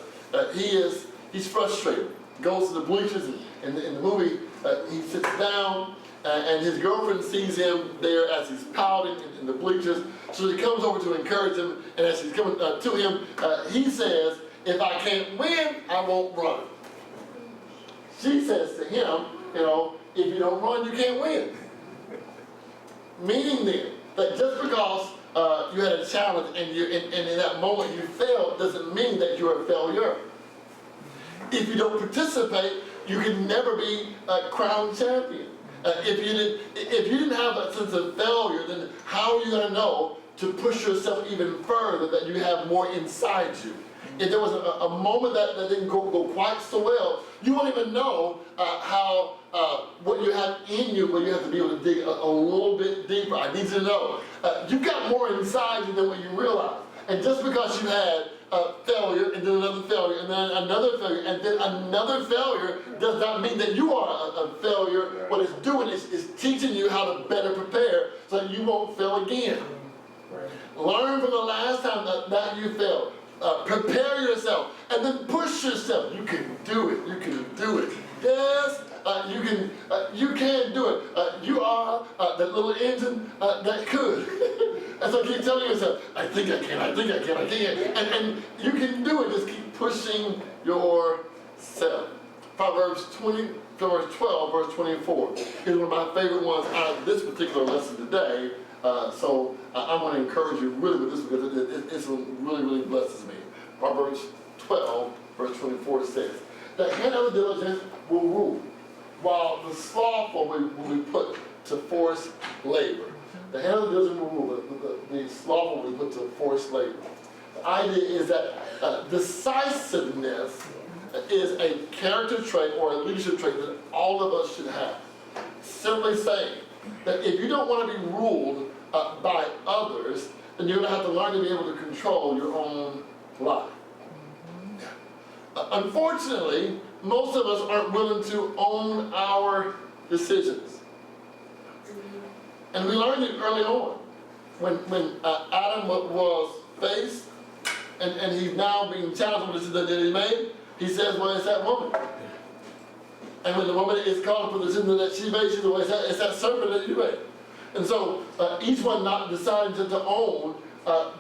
he's frustrated. Goes to the bleachers, and in the movie, he sits down, and his girlfriend sees him there as he's pouting in the bleachers. So she comes over to encourage him, and as she's coming to him, he says, "If I can't win, I won't run." She says to him, "If you don't run, you can't win." Meaning then, that just because you had a challenge and in that moment you failed, doesn't mean that you're a failure. If you don't participate, you can never be a crowned champion. If you didn't have that sense of failure, then how are you going to know to push yourself even further, that you have more inside you? If there was a moment that didn't go quite so well, you won't even know how what you have in you, but you have to be able to dig a little bit deeper. I need you to know, you've got more inside you than what you realize. And just because you had failure, and then another failure, and then another failure, and then another failure, does not mean that you are a failure. What it's doing is teaching you how to better prepare so that you won't fail again. Learn from the last time that you failed. Prepare yourself. And then push yourself. You can do it. You can do it. Yes, you can do it. You are that little engine that could. And so keep telling yourself, I think I can, I think I can, I think I can. And you can do it. Just keep pushing yourself. Proverbs 12, verse 24. Here's one of my favorite ones out of this particular lesson today. So I'm going to encourage you really with this because it really, really blesses me. Proverbs 12, verse 24 says, the hand of the diligent will rule, while the slothful will be put to forced labor. The hand of the diligent will rule, the slothful will be put to forced labor. The idea is that decisiveness is a character trait or a leadership trait that all of us should have. Simply saying that if you don't want to be ruled by others, then you're going to have to learn to be able to control your own life. Unfortunately, most of us aren't willing to own our decisions. And we learned it early on. When Adam was faced, and he's now being challenged with the decision that he made, he says, well, it's that woman. And when the woman is called for the decision that she made, she says, well, it's that serpent that you made. And so each one not deciding to own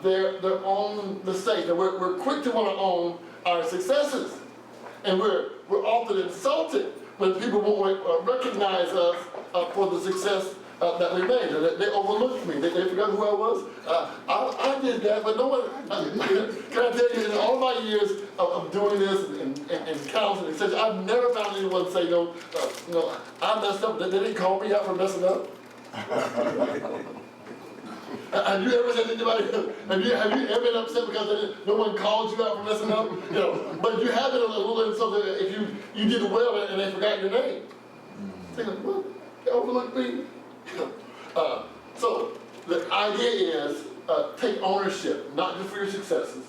their own mistakes. And we're quick to want to own our successes. And we're often insulted when people won't recognize us for the success that we made. They overlooked me. They forgot who I was. I did that, but no one, can I tell you, in all my years of doing this and counseling, I've never found anyone say, no, I messed up. They didn't call me out for messing up. Have you ever said to anybody, have you ever been upset because no one called you out for messing up? But you have been a little insulted if you did well and they forgot your name. Say, what? They overlooked me? So the idea is take ownership, not just for your successes,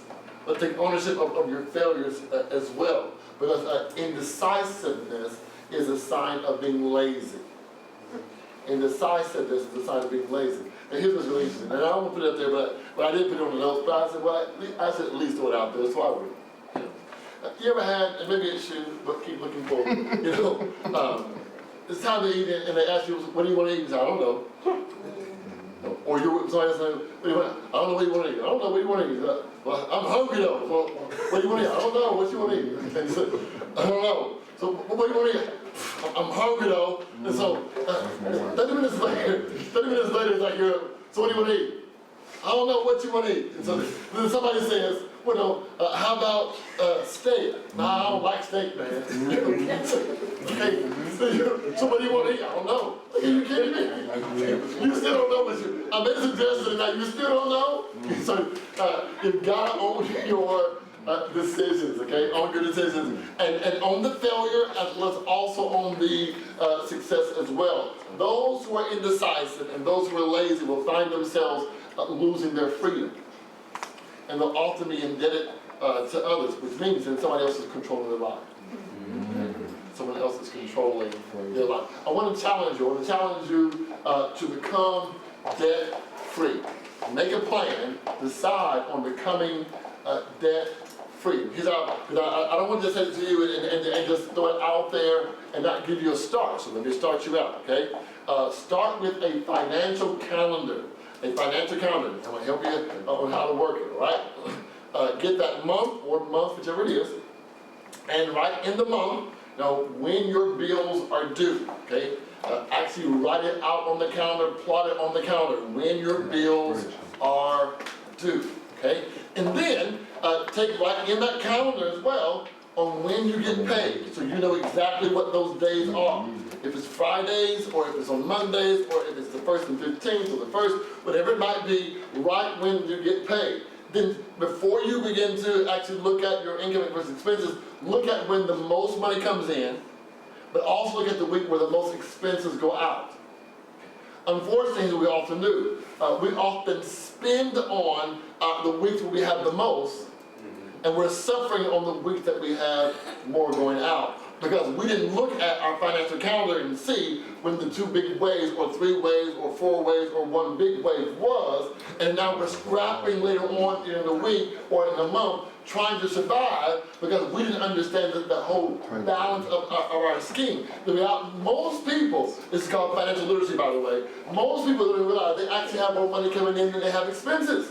but take ownership of your failures as well. Because indecisiveness is a sign of being lazy. Indecisiveness is a sign of being lazy. And here's what's really interesting. And I don't want to put it up there, but I did put it on the notes, but I said, well, I should at least throw it out there, so I would. You ever had, and maybe it should, but keep looking forward, it's time to eat, and they ask you, what do you want to eat? You say, I don't know. Or you're with somebody else saying, what do you want? I don't know what you want to eat. I don't know what you want to eat. Well, I'm hungry though. Well, what do you want to eat? I don't know. What you want to eat? And you say, I don't know. So what do you want to eat? I'm hungry though. And so 30 minutes later, it's like, so what do you want to eat? I don't know what you want to eat. And so then somebody says, well, how about steak? Nah, I don't like steak, man. Okay, so what do you want to eat? I don't know. Are you kidding me? You still don't know what I made a suggestion and you still don't know? So you've got to own your decisions, okay? Own your decisions. And own the failure as well as also own the success as well. Those who are indecisive and those who are lazy will find themselves losing their freedom. And they'll often be indebted to others, which means that somebody else is controlling their life. Someone else is controlling their life. I want to challenge you to become debt-free. Make a plan, decide on becoming debt-free. I don't want to just say it to you and just throw it out there and not give you a start. So let me start you out, okay? Start with a financial calendar. A financial calendar. I'm going to help you on how to work it, all right? Get that month, whichever it is, and write in the month, when your bills are due, okay? Actually write it out on the calendar, plot it on the calendar, when your bills are due, okay? And then write in that calendar as well on when you get paid, so you know exactly what those days are. If it's Fridays, or if it's on Mondays, or if it's the 1st and 15th, or the 1st, whatever it might be, right when you get paid. Then before you begin to actually look at your income versus expenses, look at when the most money comes in, but also look at the week where the most expenses go out. Unfortunately, we often do. We often spend on the weeks where we have the most, and we're suffering on the weeks that we have more going out. because we didn't look at our financial calendar and see when the 2 big waves or 3 waves or 4 waves or 1 big wave was, and now we're scrapping later on in the week or in the month trying to survive because we didn't understand the whole balance of our scheme. Most people, this is called financial literacy by the way, most people don't realize they actually have more money coming in than they have expenses.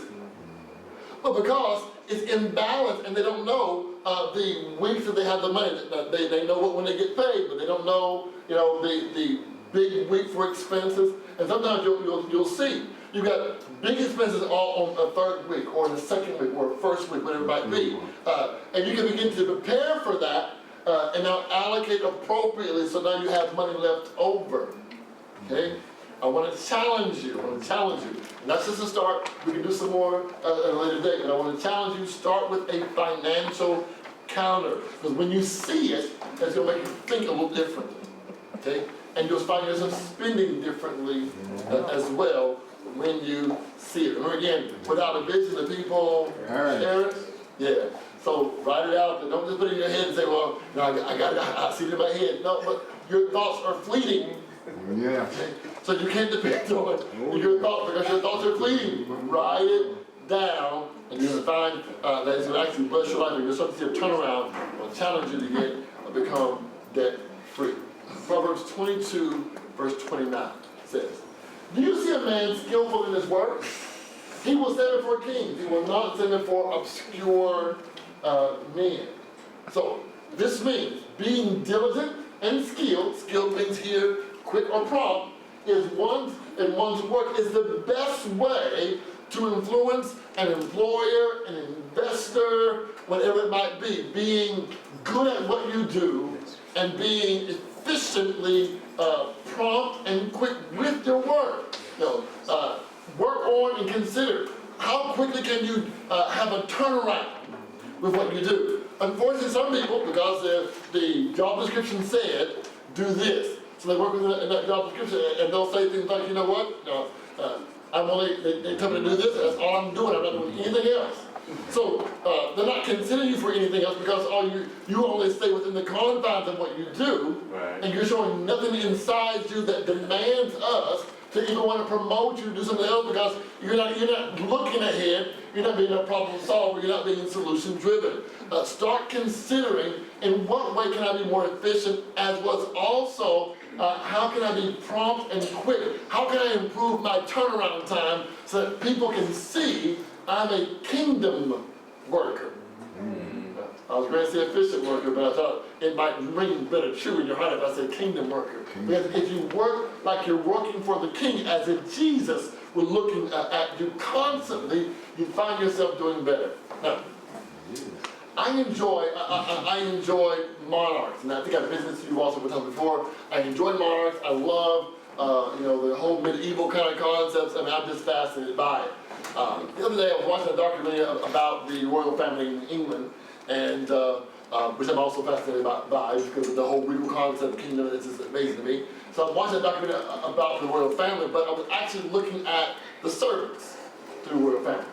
But because it's imbalanced and they don't know the weeks that they have the money, they know when they get paid, but they don't know, the big week for expenses. And sometimes you'll see you've got big expenses all on the 3rd week or the 2nd week or 1st week, whatever it might be. And you can begin to prepare for that and now allocate appropriately so now you have money left over. Okay? I want to challenge you. And that's just a start. We can do some more at a later date. But I want to challenge you, start with a financial calendar. Because when you see it, it's going to make you think a little differently. Okay? And you'll find yourself spending differently as well when you see it. Remember again, without a vision, the people perish. Yeah. So write it out. Don't just put it in your head and say, well, no, I see it in my head. No, but your thoughts are fleeting. Yeah. Okay? So you can't depend on your thoughts because your thoughts are fleeting. Write it down and you'll find that it's going to actually bless your life and you'll start to see a turnaround. I'll challenge you to become debt free. Proverbs 22 verse 29 says, do you see a man skillful in his work? He will stand before kings. He will not stand before obscure men. So this means being diligent and skilled. Skilled means here quick or prompt. One's work is the best way to influence an employer, an investor, whatever it might be. Being good at what you do and being efficiently prompt and quick with your work. Work on and consider how quickly can you have a turnaround with what you do. Unfortunately, some people, because the job description said, do this. So they work within that job description and they'll say things like, you know what, they tell me to do this, that's all I'm doing, I'm not doing anything else. So they're not considering you for anything else because you only stay within the confines of what you do, Right. and you're showing nothing inside you that demands us to even want to promote you to do something else because you're not looking ahead, you're not being a problem solver, you're not being solution driven. Start considering in what way can I be more efficient, as was also how can I be prompt and quick? How can I improve my turnaround time so that people can see I'm a kingdom worker? I was going to say efficient worker, but I thought it might ring better true in your heart if I said kingdom worker. Because if you work like you're working for the king, as if Jesus were looking at you constantly, you find yourself doing better. Now, I enjoy monarchs, and I think I've mentioned this to you also before. I enjoy monarchs. I love the whole medieval kind of concepts. I mean, I'm just fascinated by it. The other day I was watching a documentary about the royal family in England, and which I'm also fascinated by because of the whole regal concept of kingdom. It's just amazing to me. So I was watching a documentary about the royal family, but I was actually looking at the servants to the royal family.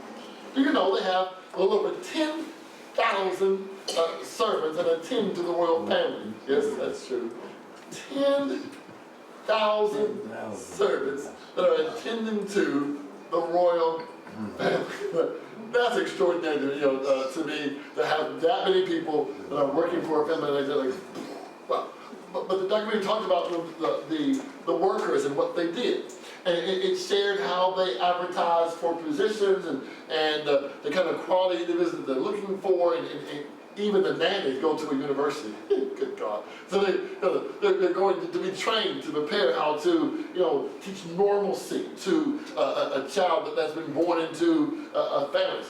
Do you know they have a little over 10,000 servants that attend to the royal family? Yes, that's true. 10,000 servants that are attending to the royal family. That's extraordinary to me, to have that many people that are working for a family like well, but the documentary talked about the workers and what they did. And it shared how they advertised for positions and the kind of quality individuals that they're looking for, and even the nannies go to a university. Good God. So they're going to be trained to prepare how to teach normalcy to a child that's been born into a family.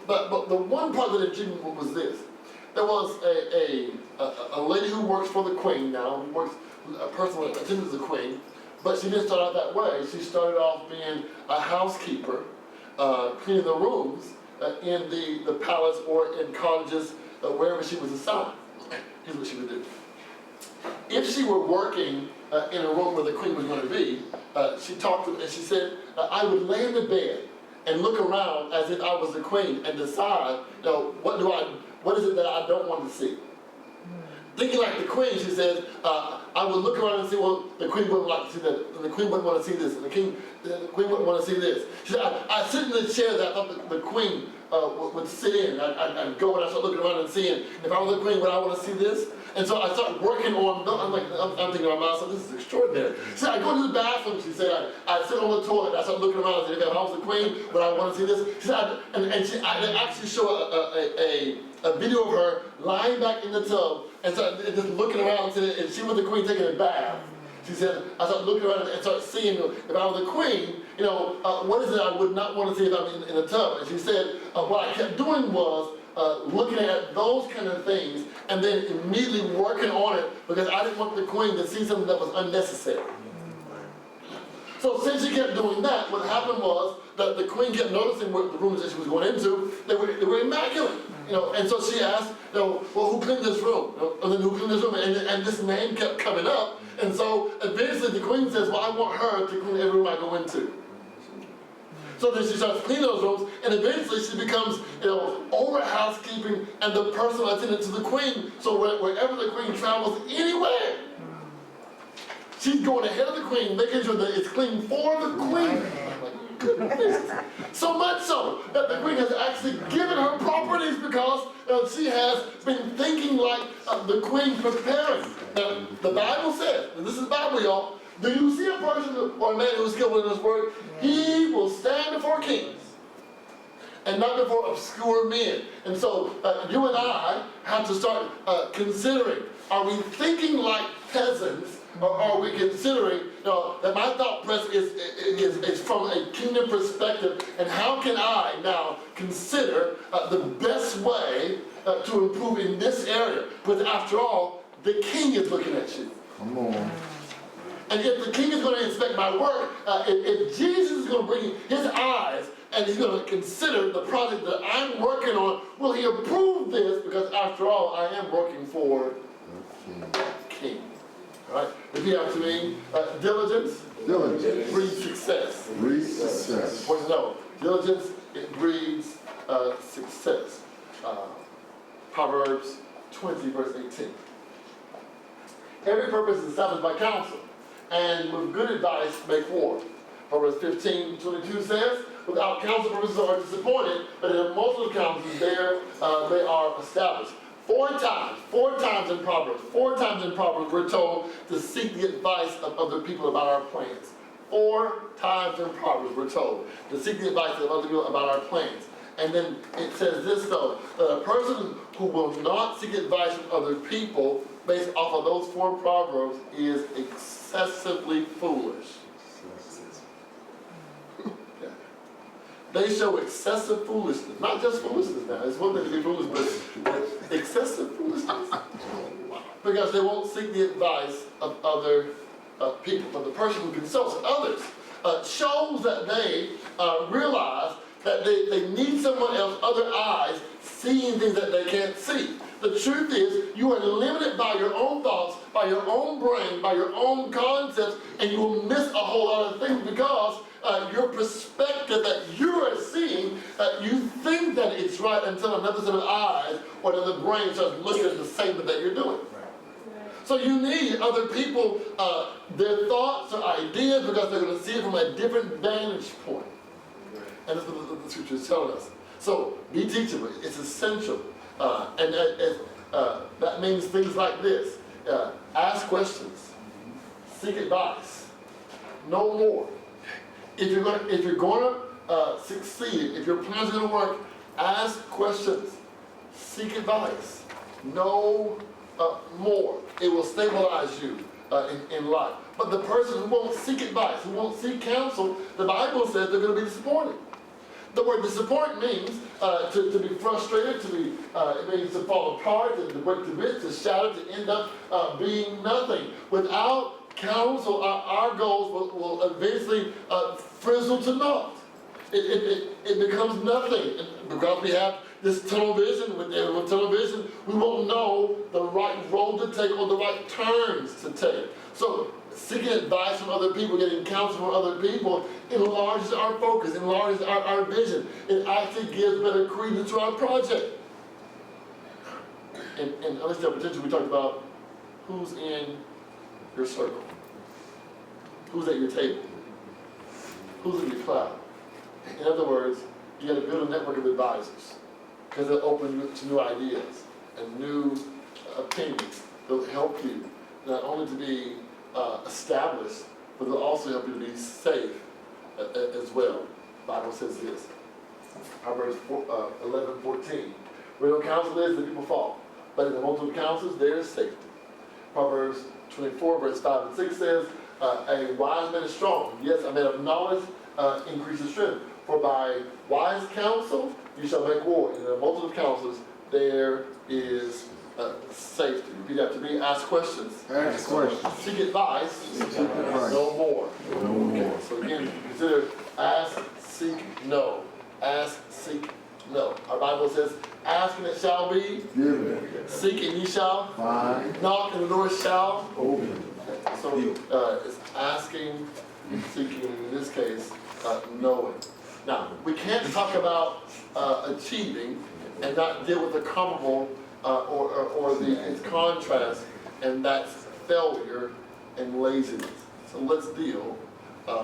But the one part that intrigued me was this. There was a lady who works for the queen now, who works personally attended the queen, but she didn't start out that way. She started off being a housekeeper, cleaning the rooms in the palace or in cottages, wherever she was assigned. Here's what she would do. If she were working in a room where the queen was going to be, she talked to them and she said, I would lay in the bed and look around as if I was the queen and decide, what is it that I don't want to see? thinking like the queen, she says, I would look around and see, well, the queen wouldn't like to see that, and the queen wouldn't want to see this, and the queen wouldn't want to see this. She said, I sit in the chair that I thought the queen would sit in. I'd go and I start looking around and seeing, if I was the queen, would I want to see this? And so I started working on, I'm thinking to myself, this is extraordinary. So I go to the bathroom, she said, I sit on the toilet, I start looking around and say, if I was the queen, would I want to see this? She said, I actually show a video of her lying back in the tub and just looking around, and she was the queen taking a bath. She said, I started looking around and started seeing, if I was the queen, what is it I would not want to see if I'm in the tub? And she said, what I kept doing was looking at those kind of things and then immediately working on it because I didn't want the queen to see something that was unnecessary. So since she kept doing that, what happened was that the queen kept noticing what the rooms that she was going into, they were immaculate. And so she asked, well, who cleaned this room? And then who cleaned this room? And this name kept coming up. And so eventually the queen says, well, I want her to clean every room I go into. So then she starts cleaning those rooms, and eventually she becomes, over housekeeping and the personal attendant to the queen. So wherever the queen travels, anywhere, she's going ahead of the queen, making sure that it's clean for the queen. Goodness. So much so that the queen has actually given her properties because she has been thinking like the queen preparing. Now, the Bible says, and this is the Bible, y'all, do you see a person or a man who is skillful in his word? He will stand before kings and not before obscure men. And so you and I have to start considering, are we thinking like peasants? Or are we considering that my thought process is from a kingdom perspective, and how can I now consider the best way to improve in this area? Because after all, the king is looking at you. Come on. And if the king is going to inspect my work, if Jesus is going to bring his eyes and he's going to consider the project that I'm working on, will he approve this? Because after all, I am working for the king. All right? Repeat after me. Diligence. Diligence Breeds success. breeds success. Important to know. Diligence, it breeds success. Proverbs 20, verse 18. Every purpose is established by counsel, and with good advice make war. Proverbs 15:22 says, without counsel purposes are disappointed, but in a multitude of counsels there they are established. Four times in Proverbs, we're told to seek the advice of other people about our plans. 4 times in Proverbs, we're told to seek the advice of other people about our plans. And then it says this though, that a person who will not seek advice from other people based off of those 4 Proverbs is excessively foolish. They show excessive foolishness. Not just foolishness now. It's one thing to be foolish, but excessive foolishness. Because they won't seek the advice of other people. But the person who consults others shows that they realize that they need someone else, other eyes, seeing things that they can't see. The truth is, you are limited by your own thoughts, by your own brain, by your own concepts, and you will miss a whole lot of things because your perspective that you are seeing, you think that it's right until another set of eyes or another brain starts looking at the same thing that you're doing. So you need other people, their thoughts or ideas, because they're going to see it from a different vantage point. And that's what the scripture is telling us. So be teachable. It's essential. And that means things like this. Ask questions. Seek advice. Know more. If you're going to succeed, if your plans are going to work, ask questions. Seek advice. Know more. It will stabilize you in life. But the person who won't seek advice, who won't seek counsel, the Bible says they're going to be disappointed. The word disappoint means to be frustrated, it means to fall apart, to break to bits, to shatter, to end up being nothing. Without counsel, our goals will eventually frizzle to naught. It becomes nothing. And because we have this tunnel vision, with tunnel vision, we won't know the right road to take or the right turns to take. So seeking advice from other people, getting counsel from other people, enlarges our focus, enlarges our vision. It actually gives better credence to our project. And understand potential, we talked about who's in your circle, who's at your table, who's in your cloud. In other words, you got to build a network of advisors because they'll open you to new ideas and new opinions. They'll help you not only to be established, but they'll also help you to be safe as well. The Bible says this, Proverbs 11:14. Where no counsel is, the people fall, but in the multitude of counsels, there is safety. Proverbs 24, verse 5 and 6 says, a wise man is strong. Yes, a man of knowledge increases strength. For by wise counsel you shall make war. In the multitude of counsels, there is safety. Repeat after me. Ask questions. Ask questions. Seek advice. Seek advice. No more. No more. Okay, so again, consider ask, seek, no. Ask, seek, no. Our Bible says, ask and it shall be Given. Seek and ye shall Find. knock and the door shall Open. So it's asking, seeking, in this case, knowing. Now, we can't talk about achieving and not deal with the comparable or its contrast, and that's failure and laziness. So let's deal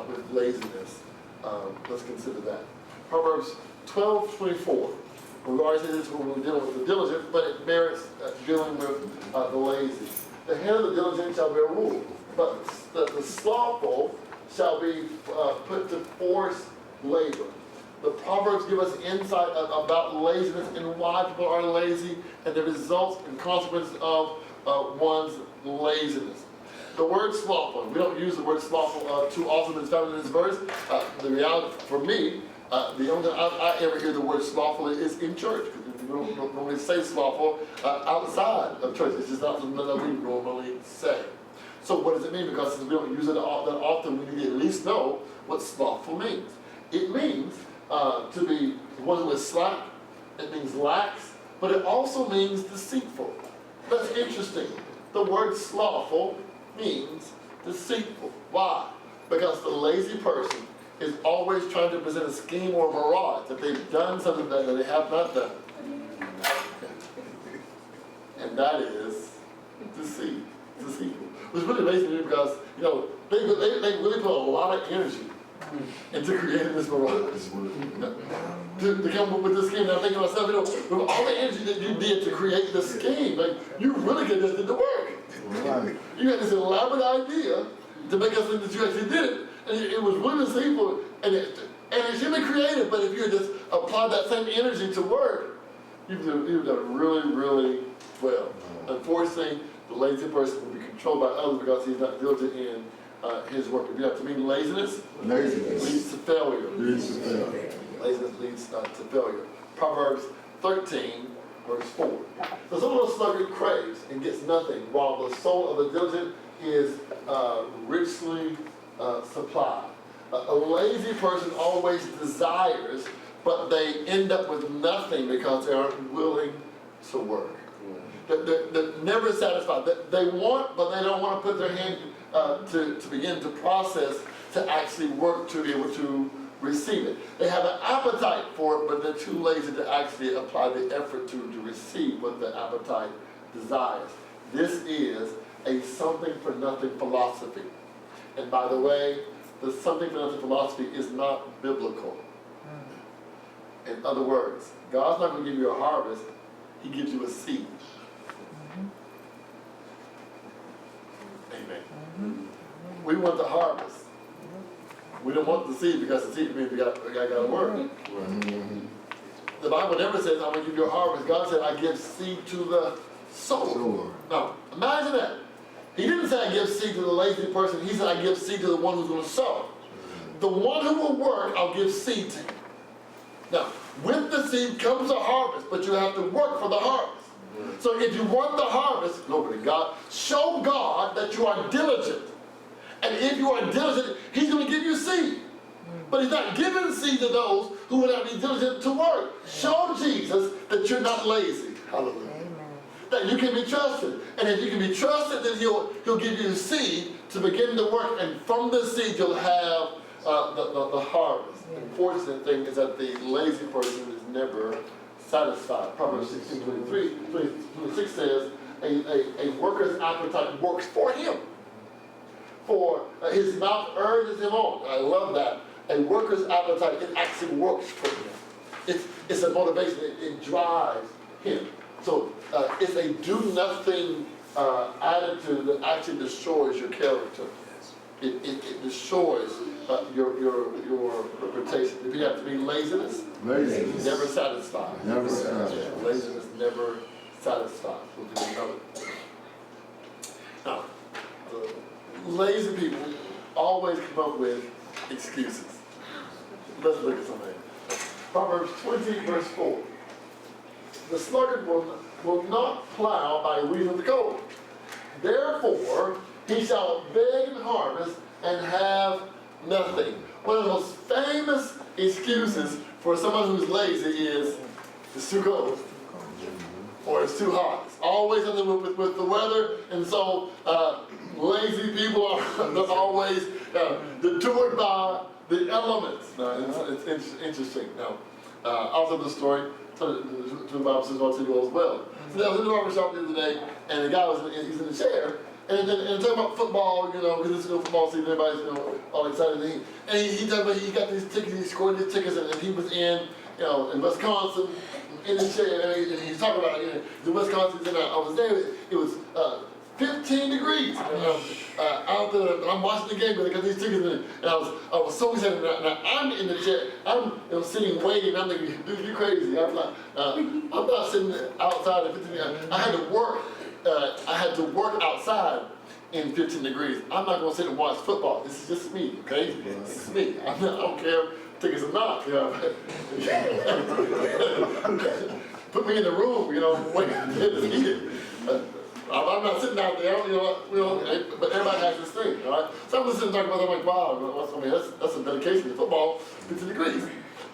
with laziness. Let's consider that. Proverbs 12:24. We've already said this when we're dealing with the diligent, but it merits dealing with the lazy. The hand of the diligent shall bear rule, but the slothful shall be put to forced labor. The Proverbs give us insight about laziness and why people are lazy and the results and consequences of one's laziness. The word slothful, we don't use the word slothful too often as found in this verse. The reality for me, the only time I ever hear the word slothful is in church. We don't normally say slothful outside of church. It's just not something that we normally say. So what does it mean? Because since we don't use it that often, we need to at least know what slothful means. It means to be one who is slack. It means lax, but it also means deceitful. That's interesting. The word slothful means deceitful. Why? Because the lazy person is always trying to present a scheme or a mirage that they've done something that they have not done. And that is deceitful. Which really amazes me because, they really put a lot of energy into creating this mirage. To come up with this scheme, and I'm thinking to myself, with all the energy that you did to create this scheme, like, you really could have just did the work. Right. You had this elaborate idea to make us think that you actually did it. And it was really deceitful, and it should be creative, but if you had just applied that same energy to work, you've done really, really well. Unfortunately, the lazy person will be controlled by others because he's not diligent in his work. If you have to mean laziness leads to failure. Laziness leads to failure. Proverbs 13, verse 4. The soul of the sluggard craves and gets nothing, while the soul of the diligent is richly supplied. A lazy person always desires, but they end up with nothing because they aren't willing to work. They're never satisfied. They want, but they don't want to put their hand to begin to process, to actually work to be able to receive it. They have an appetite for it, but they're too lazy to actually apply the effort to receive what the appetite desires. This is a something for nothing philosophy. And by the way, the something for nothing philosophy is not biblical. In other words, God's not going to give you a harvest, He gives you a seed. Amen. We want the harvest. We don't want the seed because the seed means we got to work. The Bible never says, I'm going to give you a harvest. God said, I give seed to the sower. Now, imagine that. He didn't say I give seed to the lazy person. He said I give seed to the one who's going to sow. The one who will work, I'll give seed to. Now, with the seed comes a harvest, but you have to work for the harvest. So if you want the harvest, glory to God, show God that you are diligent. And if you are diligent, He's going to give you seed. But He's not giving seed to those who will not be diligent to work. Show Jesus that you're not lazy. Hallelujah. That you can be trusted. And if you can be trusted, then He'll give you seed to begin to work. And from the seed, you'll have the harvest. The unfortunate thing is that the lazy person is never satisfied. Proverbs 16:26 says, a worker's appetite works for him. For his mouth urges him on. I love that. A worker's appetite, it actually works for him. It's a motivation. It drives him. So it's a do-nothing attitude that actually destroys your character. It destroys your reputation. If you have to be laziness, Laziness. never satisfied. Never satisfied. Laziness never satisfied. We'll do another. Now, lazy people always come up with excuses. Let's look at some of that. Proverbs 20, verse 4. The sluggard will not plow by reason of the cold. Therefore, he shall beg in harvest and have nothing. One of the most famous excuses for someone who's lazy is it's too cold or it's too hot. It's always something with the weather, and so lazy people are always detoured by the elements. Now, it's interesting. Now, I'll tell the story to the Bible says all to go as well. So I was in the barber shop the other day, and the guy he's in the chair, and talking about football, because it's football season, everybody's all excited. And he talked about he got these tickets, he scored these tickets, and he was in Wisconsin in his chair, and he's talking about the Wisconsin, and I was there. It was 15 degrees. Out there, I'm watching the game because I got these tickets in it, and I was so excited. Now I'm in the chair, I'm sitting waiting. I'm thinking, dude, you crazy? I'm not sitting outside at 15 degrees. I had to work. I had to work outside in 15 degrees. I'm not gonna sit and watch football. This is just me, okay? It's me. I don't care if tickets or not. Put me in the room, waiting to eat it. I'm not sitting out there, but everybody has this thing, all right? So I'm sitting talking about that, I'm like, wow, that's a dedication to football, 50 degrees.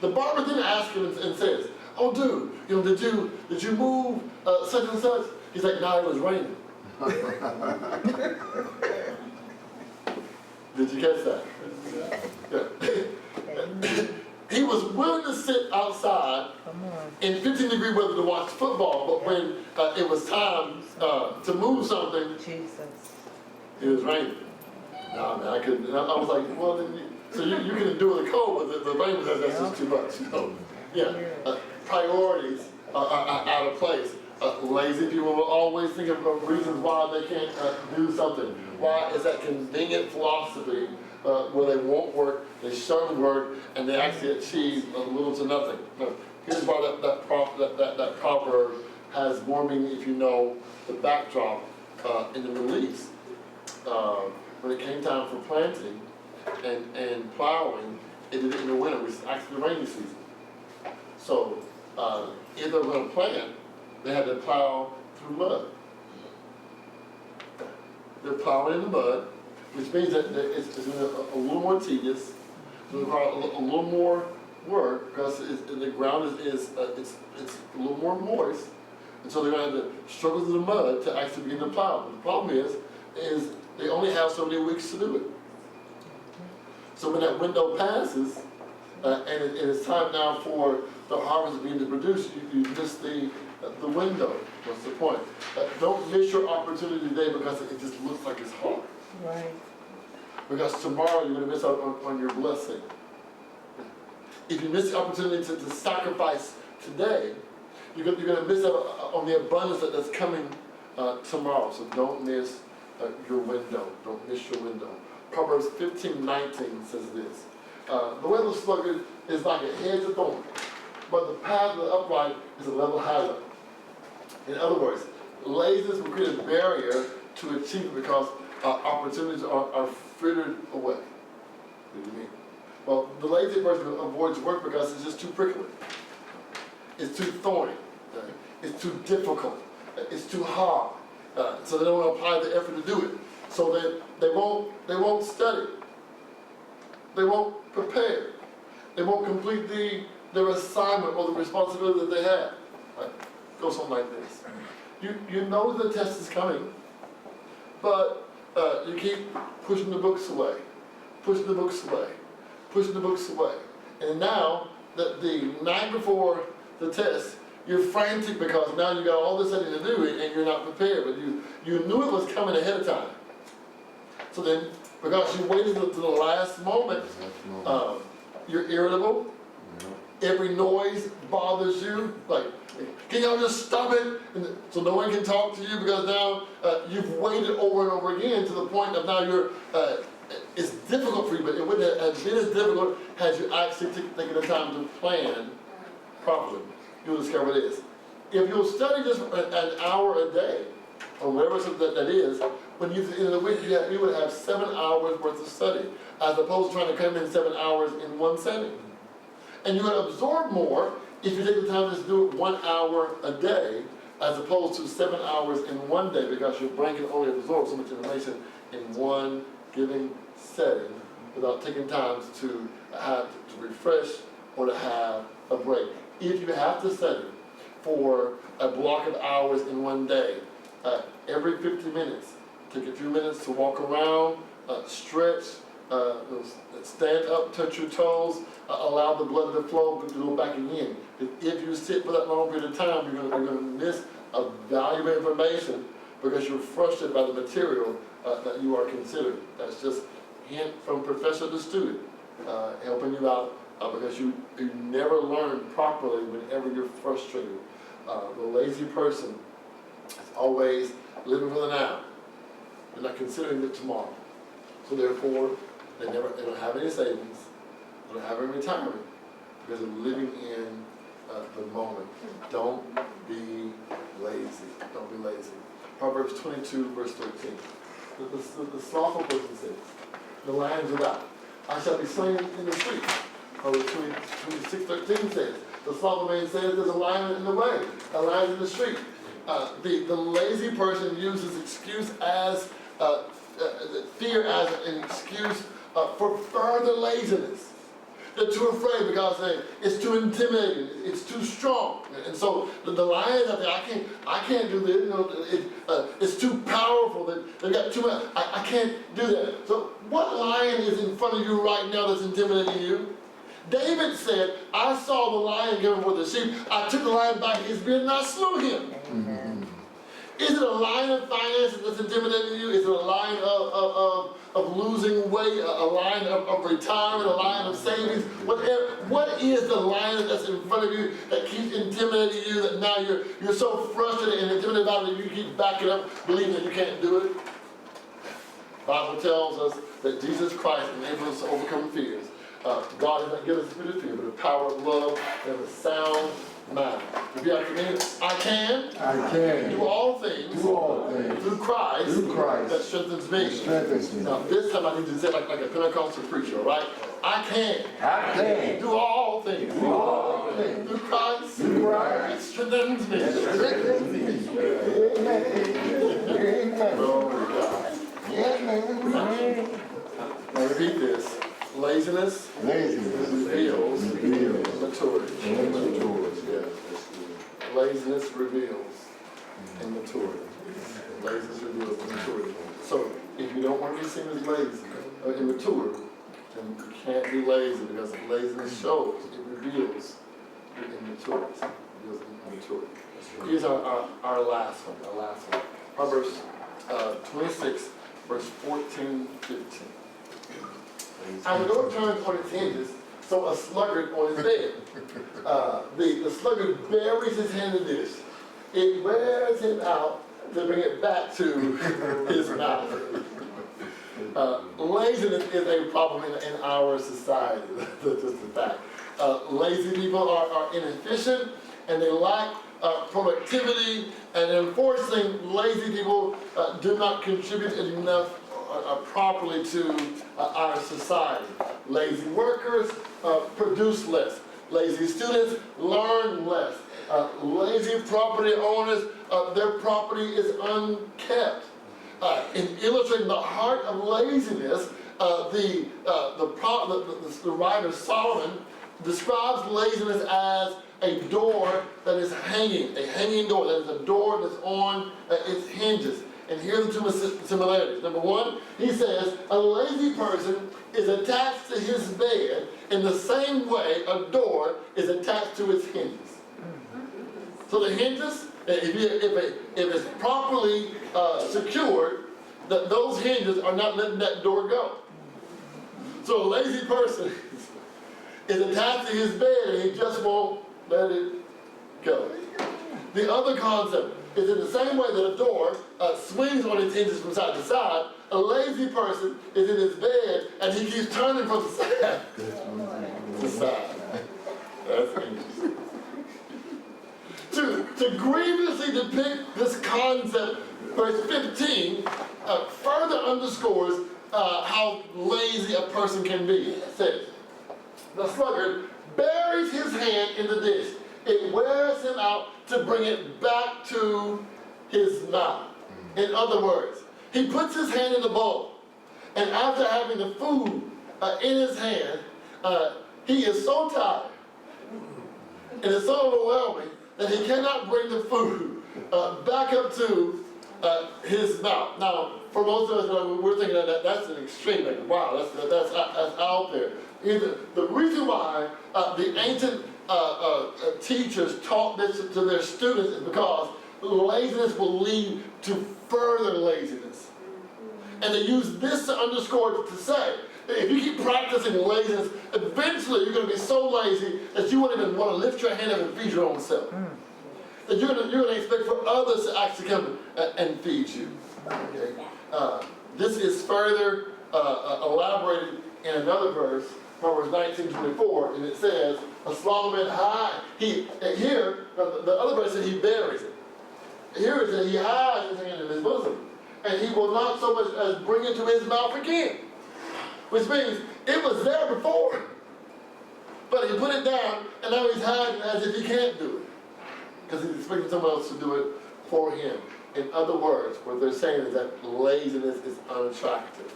The barber then asks him and says, oh, dude, did you move such and such? He's like, no, it was raining. Did you catch that? Yeah. He was willing to sit outside in 15-degree weather to watch football, but when it was time to move something, it was raining. No, man, I couldn't. I was like, well, then so you can do it in the cold, but the rain was that's just too much. Priorities are out of place. Lazy people will always think of reasons why they can't do something. Why is that convenient philosophy where they won't work, they shun work, and they actually achieve little to nothing. Now, here's why that proverb has more meaning if you know the backdrop in the Middle East. When it came time for planting and plowing, it did it in the winter, which is actually the rainy season. So if they were going to plant, they had to plow through mud. They're plowing in the mud, which means that it's a little more tedious, it's require a little more work because the ground is a little more moist, and so they're going to have to struggle through the mud to actually begin to plow. But the problem is they only have so many weeks to do it. So when that window passes, and it's time now for the harvest to begin to produce, you miss the window. What's the point? Don't miss your opportunity today because it just looks like it's hard. Right. Because tomorrow you're going to miss out on your blessing. If you miss the opportunity to sacrifice today, you're going to miss out on the abundance that's coming tomorrow. So don't miss your window. Don't miss your window. Proverbs 15:19 says this. The way of the sluggard is like a hedge of thorns, but the path of the upright is a level highway. In other words, laziness will create a barrier to achievement because opportunities are frittered away. What do you mean? Well, the lazy person avoids work because it's just too prickly. It's too thorny. It's too difficult. It's too hard. So they don't want to apply the effort to do it. So they won't study. They won't prepare. They won't complete their assignment or the responsibility that they have. Right? Go something like this. You know the test is coming, but you keep pushing the books away, pushing the books away, pushing the books away. And now, the night before the test, you're frantic because now you got all this thing to do and you're not prepared, but you knew it was coming ahead of time. So then, because you waited to the last moment, you're irritable. Every noise bothers you. Like, can y'all just stop it? And so no one can talk to you because now you've waited over and over again to the point of now you're, it's difficult for you, but it wouldn't have been as difficult had you actually taken the time to plan properly. You'll discover it is. If you'll study just an hour a day, or whatever that is, when you in the week you would have 7 hours worth of study, as opposed to trying to come in 7 hours in one setting. And you would absorb more if you take the time to do it 1 hour a day, as opposed to 7 hours in one day, because your brain can only absorb so much information in one given setting without taking time to have to refresh or to have a break. If you have to study for a block of hours in one day, every 50 minutes, take a few minutes to walk around, stretch, stand up, touch your toes, allow the blood to flow, to go back again. If you sit for that long period of time, you're going to miss a valuable information because you're frustrated by the material that you are considering. That's just a hint from professor to student, helping you out because you never learn properly whenever you're frustrated. The lazy person is always living for the now. They're not considering the tomorrow. So therefore, they don't have any savings, they don't have any retirement, because they're living in the moment. Don't be lazy. Don't be lazy. Proverbs 22, verse 13. The slothful person says, the lions without, I shall be slain in the street. Proverbs 26:13 says, the slothful man says, there's a lion in the way, a lion in the street. The lazy person uses excuse as fear as an excuse for further laziness. They're too afraid because it's too intimidating, it's too strong, and so the lions out there, I can't do this. It's too powerful. They've got too much. I can't do that. So what lion is in front of you right now that's intimidating you? David said, I saw the lion given for the sheep. I took the lion by his beard and I slew him. Amen. Is it a line of finances that's intimidating you? Is it a line of losing weight, a line of retirement, a line of savings? What is the line that's in front of you that keeps intimidating you, that now you're so frustrated and intimidated about it that you keep backing up, believing that you can't do it? The Bible tells us that Jesus Christ enables us to overcome fears. God has not given us a spirit of fear, but a power of love and a sound mind. Repeat after me. I can do all things through Christ that strengthens me. Now this time I need to say like a Pentecostal preacher, all right? I can do all things through Christ that strengthens me. Amen. Now repeat this. Laziness reveals maturity. Yeah. Laziness reveals immaturity. Laziness reveals immaturity. So if you don't want to be seen as lazy or immature, then you can't be lazy because laziness shows, it reveals your immaturity. It reveals immaturity. Here's our last one. Proverbs 26, verse 14, 15. And the door turns on its hinges, so a sluggard on his bed. The sluggard buries his hand in this. It wears him out to bring it back to his mouth. Laziness is a problem in our society. That's just a fact. Lazy people are inefficient and they lack productivity, and unfortunately, lazy people do not contribute enough properly to our society. Lazy workers produce less. Lazy students learn less. Lazy property owners, their property is unkept. In illustrating the heart of laziness, the writer Solomon describes laziness as a door that is hanging, a hanging door, that is a door that's on its hinges. And here are the two similarities. Number one, he says, a lazy person is attached to his bed in the same way a door is attached to its hinges. So the hinges, if it's properly secured, those hinges are not letting that door go. So a lazy person is attached to his bed and he just won't let it go. The other concept is in the same way that a door swings on its hinges from side to side, a lazy person is in his bed and he keeps turning from side to side. That's interesting. To grievously depict this concept, verse 15 further underscores how lazy a person can be. It says, the sluggard buries his hand in the dish. It wears him out to bring it back to his mouth. In other words, he puts his hand in the bowl, and after having the food in his hand, he is so tired and it's so overwhelming that he cannot bring the food back up to his mouth. Now, for most of us, we're thinking that that's an extreme. Like, wow, that's out there. The reason why the ancient teachers taught this to their students is because laziness will lead to further laziness. And they use this to underscore to say, if you keep practicing laziness, eventually you're going to be so lazy that you won't even want to lift your hand up and feed your own self. That you're going to expect for others to actually come and feed you. Okay? This is further elaborated in another verse, Proverbs 19:24, and it says, a slothful man hides. Here, the other verse says he buries it. Here it says he hides his hand in his bosom, and he will not so much as bring it to his mouth again. Which means it was there before, but he put it down, and now he's hiding as if he can't do it, because he's expecting someone else to do it for him. In other words, what they're saying is that laziness is unattractive.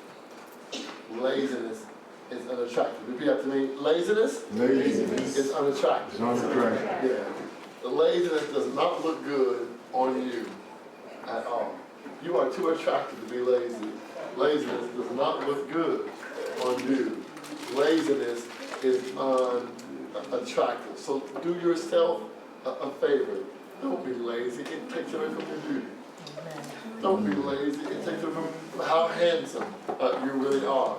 Laziness is unattractive. Repeat after me. Laziness is unattractive. It's unattractive. Yeah. The laziness does not look good on you at all. You are too attractive to be lazy. Laziness does not look good on you. Laziness is unattractive. So do yourself a favor. Don't be lazy. It takes away from your beauty. Don't be lazy. It takes away from how handsome you really are.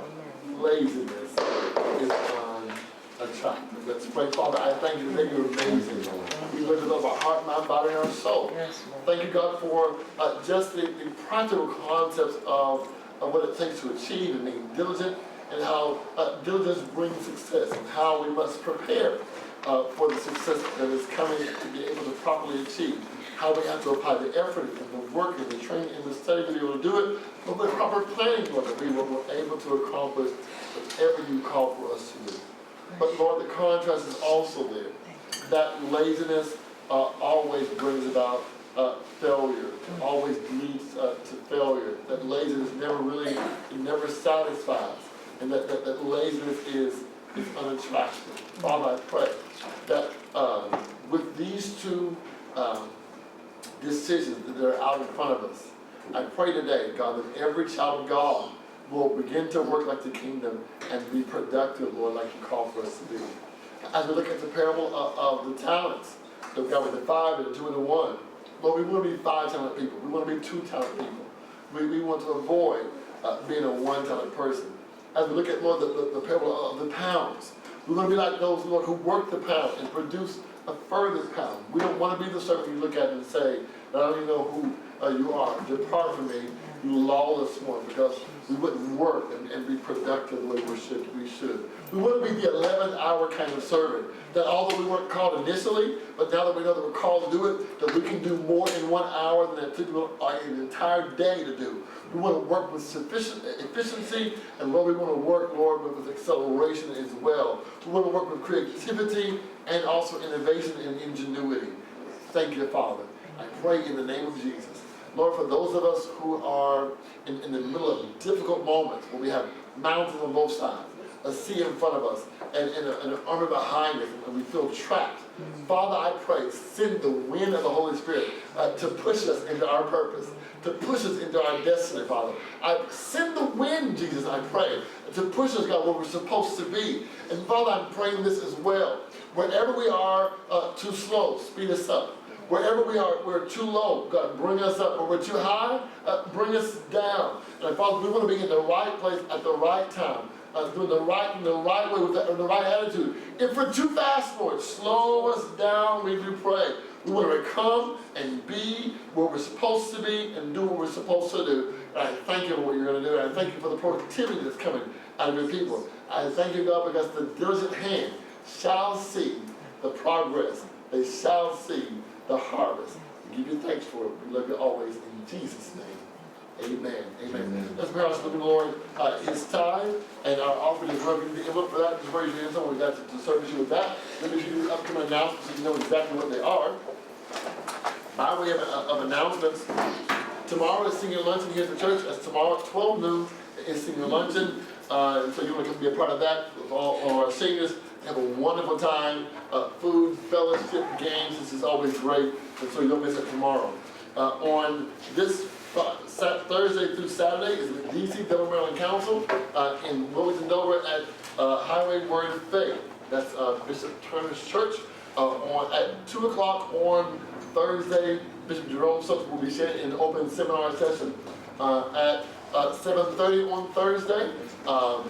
Laziness is unattractive. Let's pray. Father, I thank you that you're amazing. We lift up our heart, mind, body, and our soul. Thank you, God, for just the practical concepts of what it takes to achieve and being diligent, and how diligence brings success, and how we must prepare for the success that is coming to be able to properly achieve. How we have to apply the effort and the work and the training and the study to be able to do it, but with proper planning, Lord, that we were able to accomplish whatever you call for us to do. But Lord, the contrast is also there. That laziness always brings about failure, always leads to failure. That laziness never satisfies, and that laziness is unattractive. Father, I pray that with these two decisions that are out in front of us, I pray today, God, that every child of God will begin to work like the kingdom and be productive, Lord, like you call for us to be. As we look at the parable of the talents, that we got with the 5 and the 2 and the 1, Lord, we want to be 5-talent people. We want to be 2-talent people. We want to avoid being a 1-talent person. As we look at, Lord, the parable of the pounds, we want to be like those, Lord, who work the pound and produce a further pound. We don't want to be the servant you look at and say, I don't even know who you are. Depart from me, you lawless one, because we wouldn't work and be productive the way we should. We wouldn't be the 11th hour kind of servant, that although we weren't called initially, but now that we know that we're called to do it, that we can do more in 1 hour than it took an entire day to do. We want to work with sufficient efficiency, and Lord, we want to work, Lord, with acceleration as well. We want to work with creativity and also innovation and ingenuity. Thank you, Father. I pray in the name of Jesus. Lord, for those of us who are in the middle of difficult moments, where we have mountains on both sides, a sea in front of us, and an army behind us, and we feel trapped. Father, I pray, send the wind of the Holy Spirit to push us into our purpose, to push us into our destiny, Father. I send the wind, Jesus, I pray, to push us, God, where we're supposed to be. And Father, I'm praying this as well. Wherever we are too slow, speed us up. Wherever we are, we're too low, God, bring us up. Where we're too high, bring us down. And Father, we want to be in the right place at the right time, doing the right way with the right attitude. If we're too fast, Lord, slow us down, we do pray. We want to come and be where we're supposed to be and do what we're supposed to do. And I thank you for what you're going to do. And I thank you for the productivity that's coming out of your people. I thank you, God, because the diligent hand shall see the progress. They shall see the harvest. We give you thanks for it. We love you always in Jesus' name. Amen. Amen. Let's pray our living Lord. It's time, and our offering is working. The envelope for that, just raise your hands on. We got to service you with that. Let me give you upcoming announcements so you know exactly what they are. By way of announcements, tomorrow is senior luncheon here at the church. That's tomorrow at 12 noon is senior luncheon. So you want to come be a part of that with all our seniors. Have a wonderful time. Food, fellowship, games. This is always great. And so you don't miss it tomorrow. On this Thursday through Saturday is the D.C. Delaware Maryland Council in Wilmington, Delaware at Highway Word of Faith. That's Bishop Turner's church. At 2 o'clock on Thursday, Bishop Jerome Stokes will be sharing an open seminar session. At 7:30 on Thursday,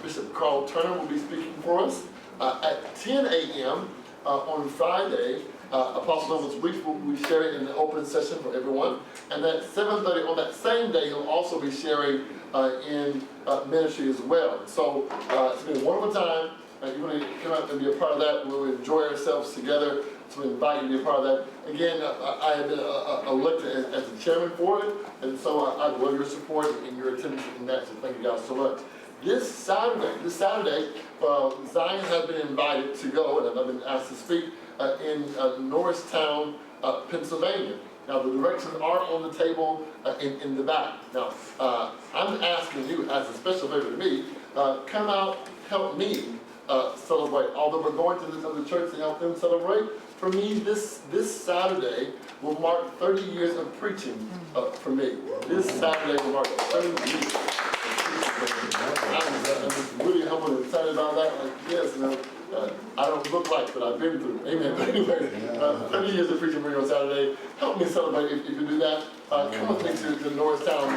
Bishop Carl Turner will be speaking for us. At 10 a.m. On Friday, Apostle Nova's Week will be sharing in the open session for everyone. And at 7:30 on that same day, he'll also be sharing in ministry as well. So it's been a wonderful time. You want to come out and be a part of that. We'll enjoy ourselves together. So we invite you to be a part of that. Again, I have been elected as the chairman for it. And so I love your support and your attendance in that. So thank you guys so much. This Saturday, Zion has been invited to go, and I've been asked to speak in Norristown, Pennsylvania. Now, the directions are on the table in the back. Now, I'm asking you, as a special favor to me, come out, help me celebrate. Although we're going to this other church to help them celebrate, for me, this Saturday will mark 30 years of preaching for me. This Saturday will mark 30 years. I'm really humble and excited about that. Like, yes, I don't look like, but I've been through. Amen. But anyway, 30 years of preaching for you on Saturday. Help me celebrate if you do that. Come with me to Norristown,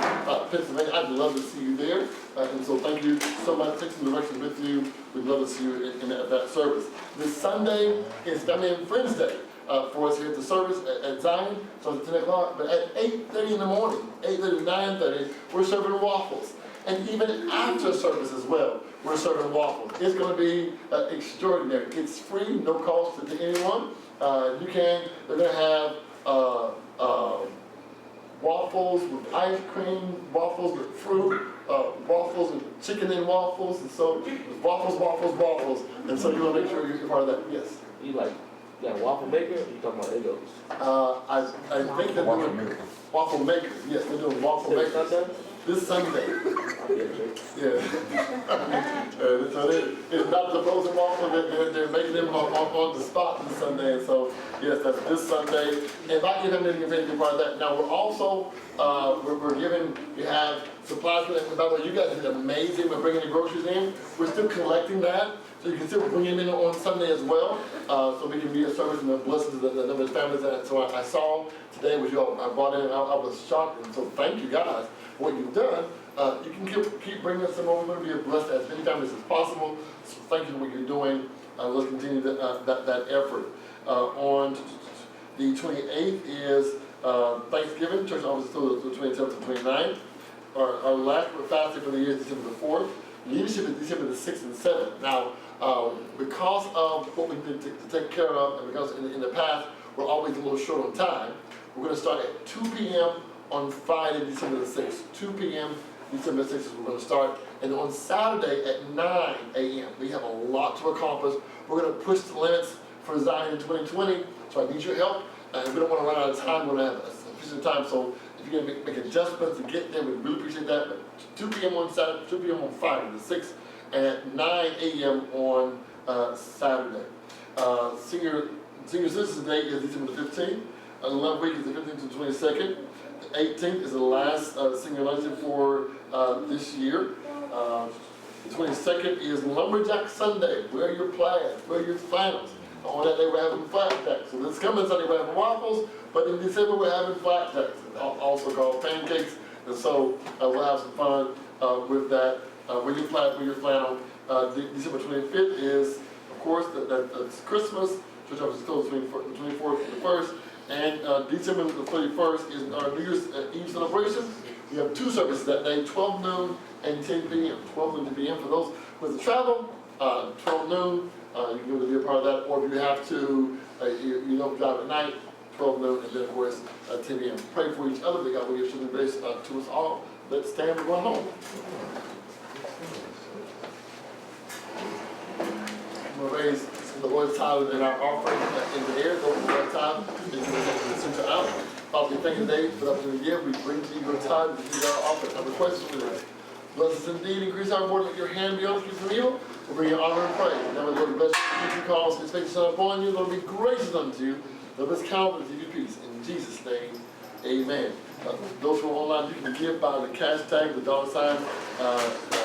Pennsylvania. I'd love to see you there. And so thank you so much. Take some directions with you. We'd love to see you in that service. This Sunday is Family and Friends Day for us here at the service at Zion. So it's 10 o'clock. But at 8:30 in the morning, 8:30 to 9:30, we're serving waffles. And even after service as well, we're serving waffles. It's going to be extraordinary. It's free, no cost to anyone. They're going to have waffles with ice cream, waffles with fruit, waffles with chicken and waffles. And so waffles. And so you want to make sure you're part of that. Yes? You got a waffle maker, or you talking about Egos? I think they're doing waffle makers. Yes, they're doing waffle makers. This Sunday. Yeah. So it's not the frozen waffle, they're making them on the spot this Sunday. And so, yes, that's this Sunday. Invite you to be a part of that. Now, we're also, we have supplies. By the way, you guys did amazing with bringing the groceries in. We're still collecting that. So you can still bring them in on Sunday as well. So we can be a service and a blessing to the number of families. So I saw today what you all I brought in, I was shocked. And so thank you guys for what you've done. You can keep bringing us some over. We're going to be a blessed as many families as possible. So thank you for what you're doing. Let's continue that effort. On the 28th is Thanksgiving. Church office is still the 27th to 29th. Our last fasting for the year is December the 4th. Leadership is December the 6th and 7th. Now, because of what we need to take care of, and because in the past we're always a little short on time, we're going to start at 2 p.m. on Friday, December the 6th. 2 p.m. December the 6th is we're going to start. And on Saturday at 9 a.m. We have a lot to accomplish. We're going to push the limits for Zion in 2020, so I need your help. And we don't want to run out of time. We're going to have sufficient time. So if you're going to make adjustments to get there, we really appreciate that. But 2 p.m. on Saturday, 2 p.m. on Friday, the 6th, and at 9 a.m. on Saturday. Senior Citizens Day is December the 15th. 11th week is the 15th to the 22nd. The 18th is the last senior luncheon for this year. The 22nd is Lumberjack Sunday. Wear your plaids, wear your flannels. On that day we're having flapjacks. So this coming Sunday we're having waffles, But in December, we're having flapjacks, also called pancakes. And so we'll have some fun with that. With your flannel. December 25th is, of course, that's Christmas. Church office is closed between the 24th and the 1st. And December the 31st is our New Year's Eve celebration. We have 2 services that day, 12 noon and 10 p.m. 12 noon and 10 p.m. for those with the travel. 12 noon, you can be a part of that. Or if you have to, you don't drive at night, 12 noon, and then of course 10 p.m. Pray for each other. May God will give strength and grace to us all. Let's stand and go home. We'll raise the Lord's tithe and our offering in the air. Go to the Lord's tithe into the center out. Father, we thank you today for the opportunity to give. We bring to you your tithe and to our offering. Our request for today. Bless us indeed. Increase our word. Let your hand be on us from evil. We'll bring you honor and praise. Now, Lord, bless you. Keep you cause his face to shine upon you. Lord, be gracious unto you. Let us count and give you peace. In Jesus' name, amen. Those who are online, you can give by the cash tag, the $sign.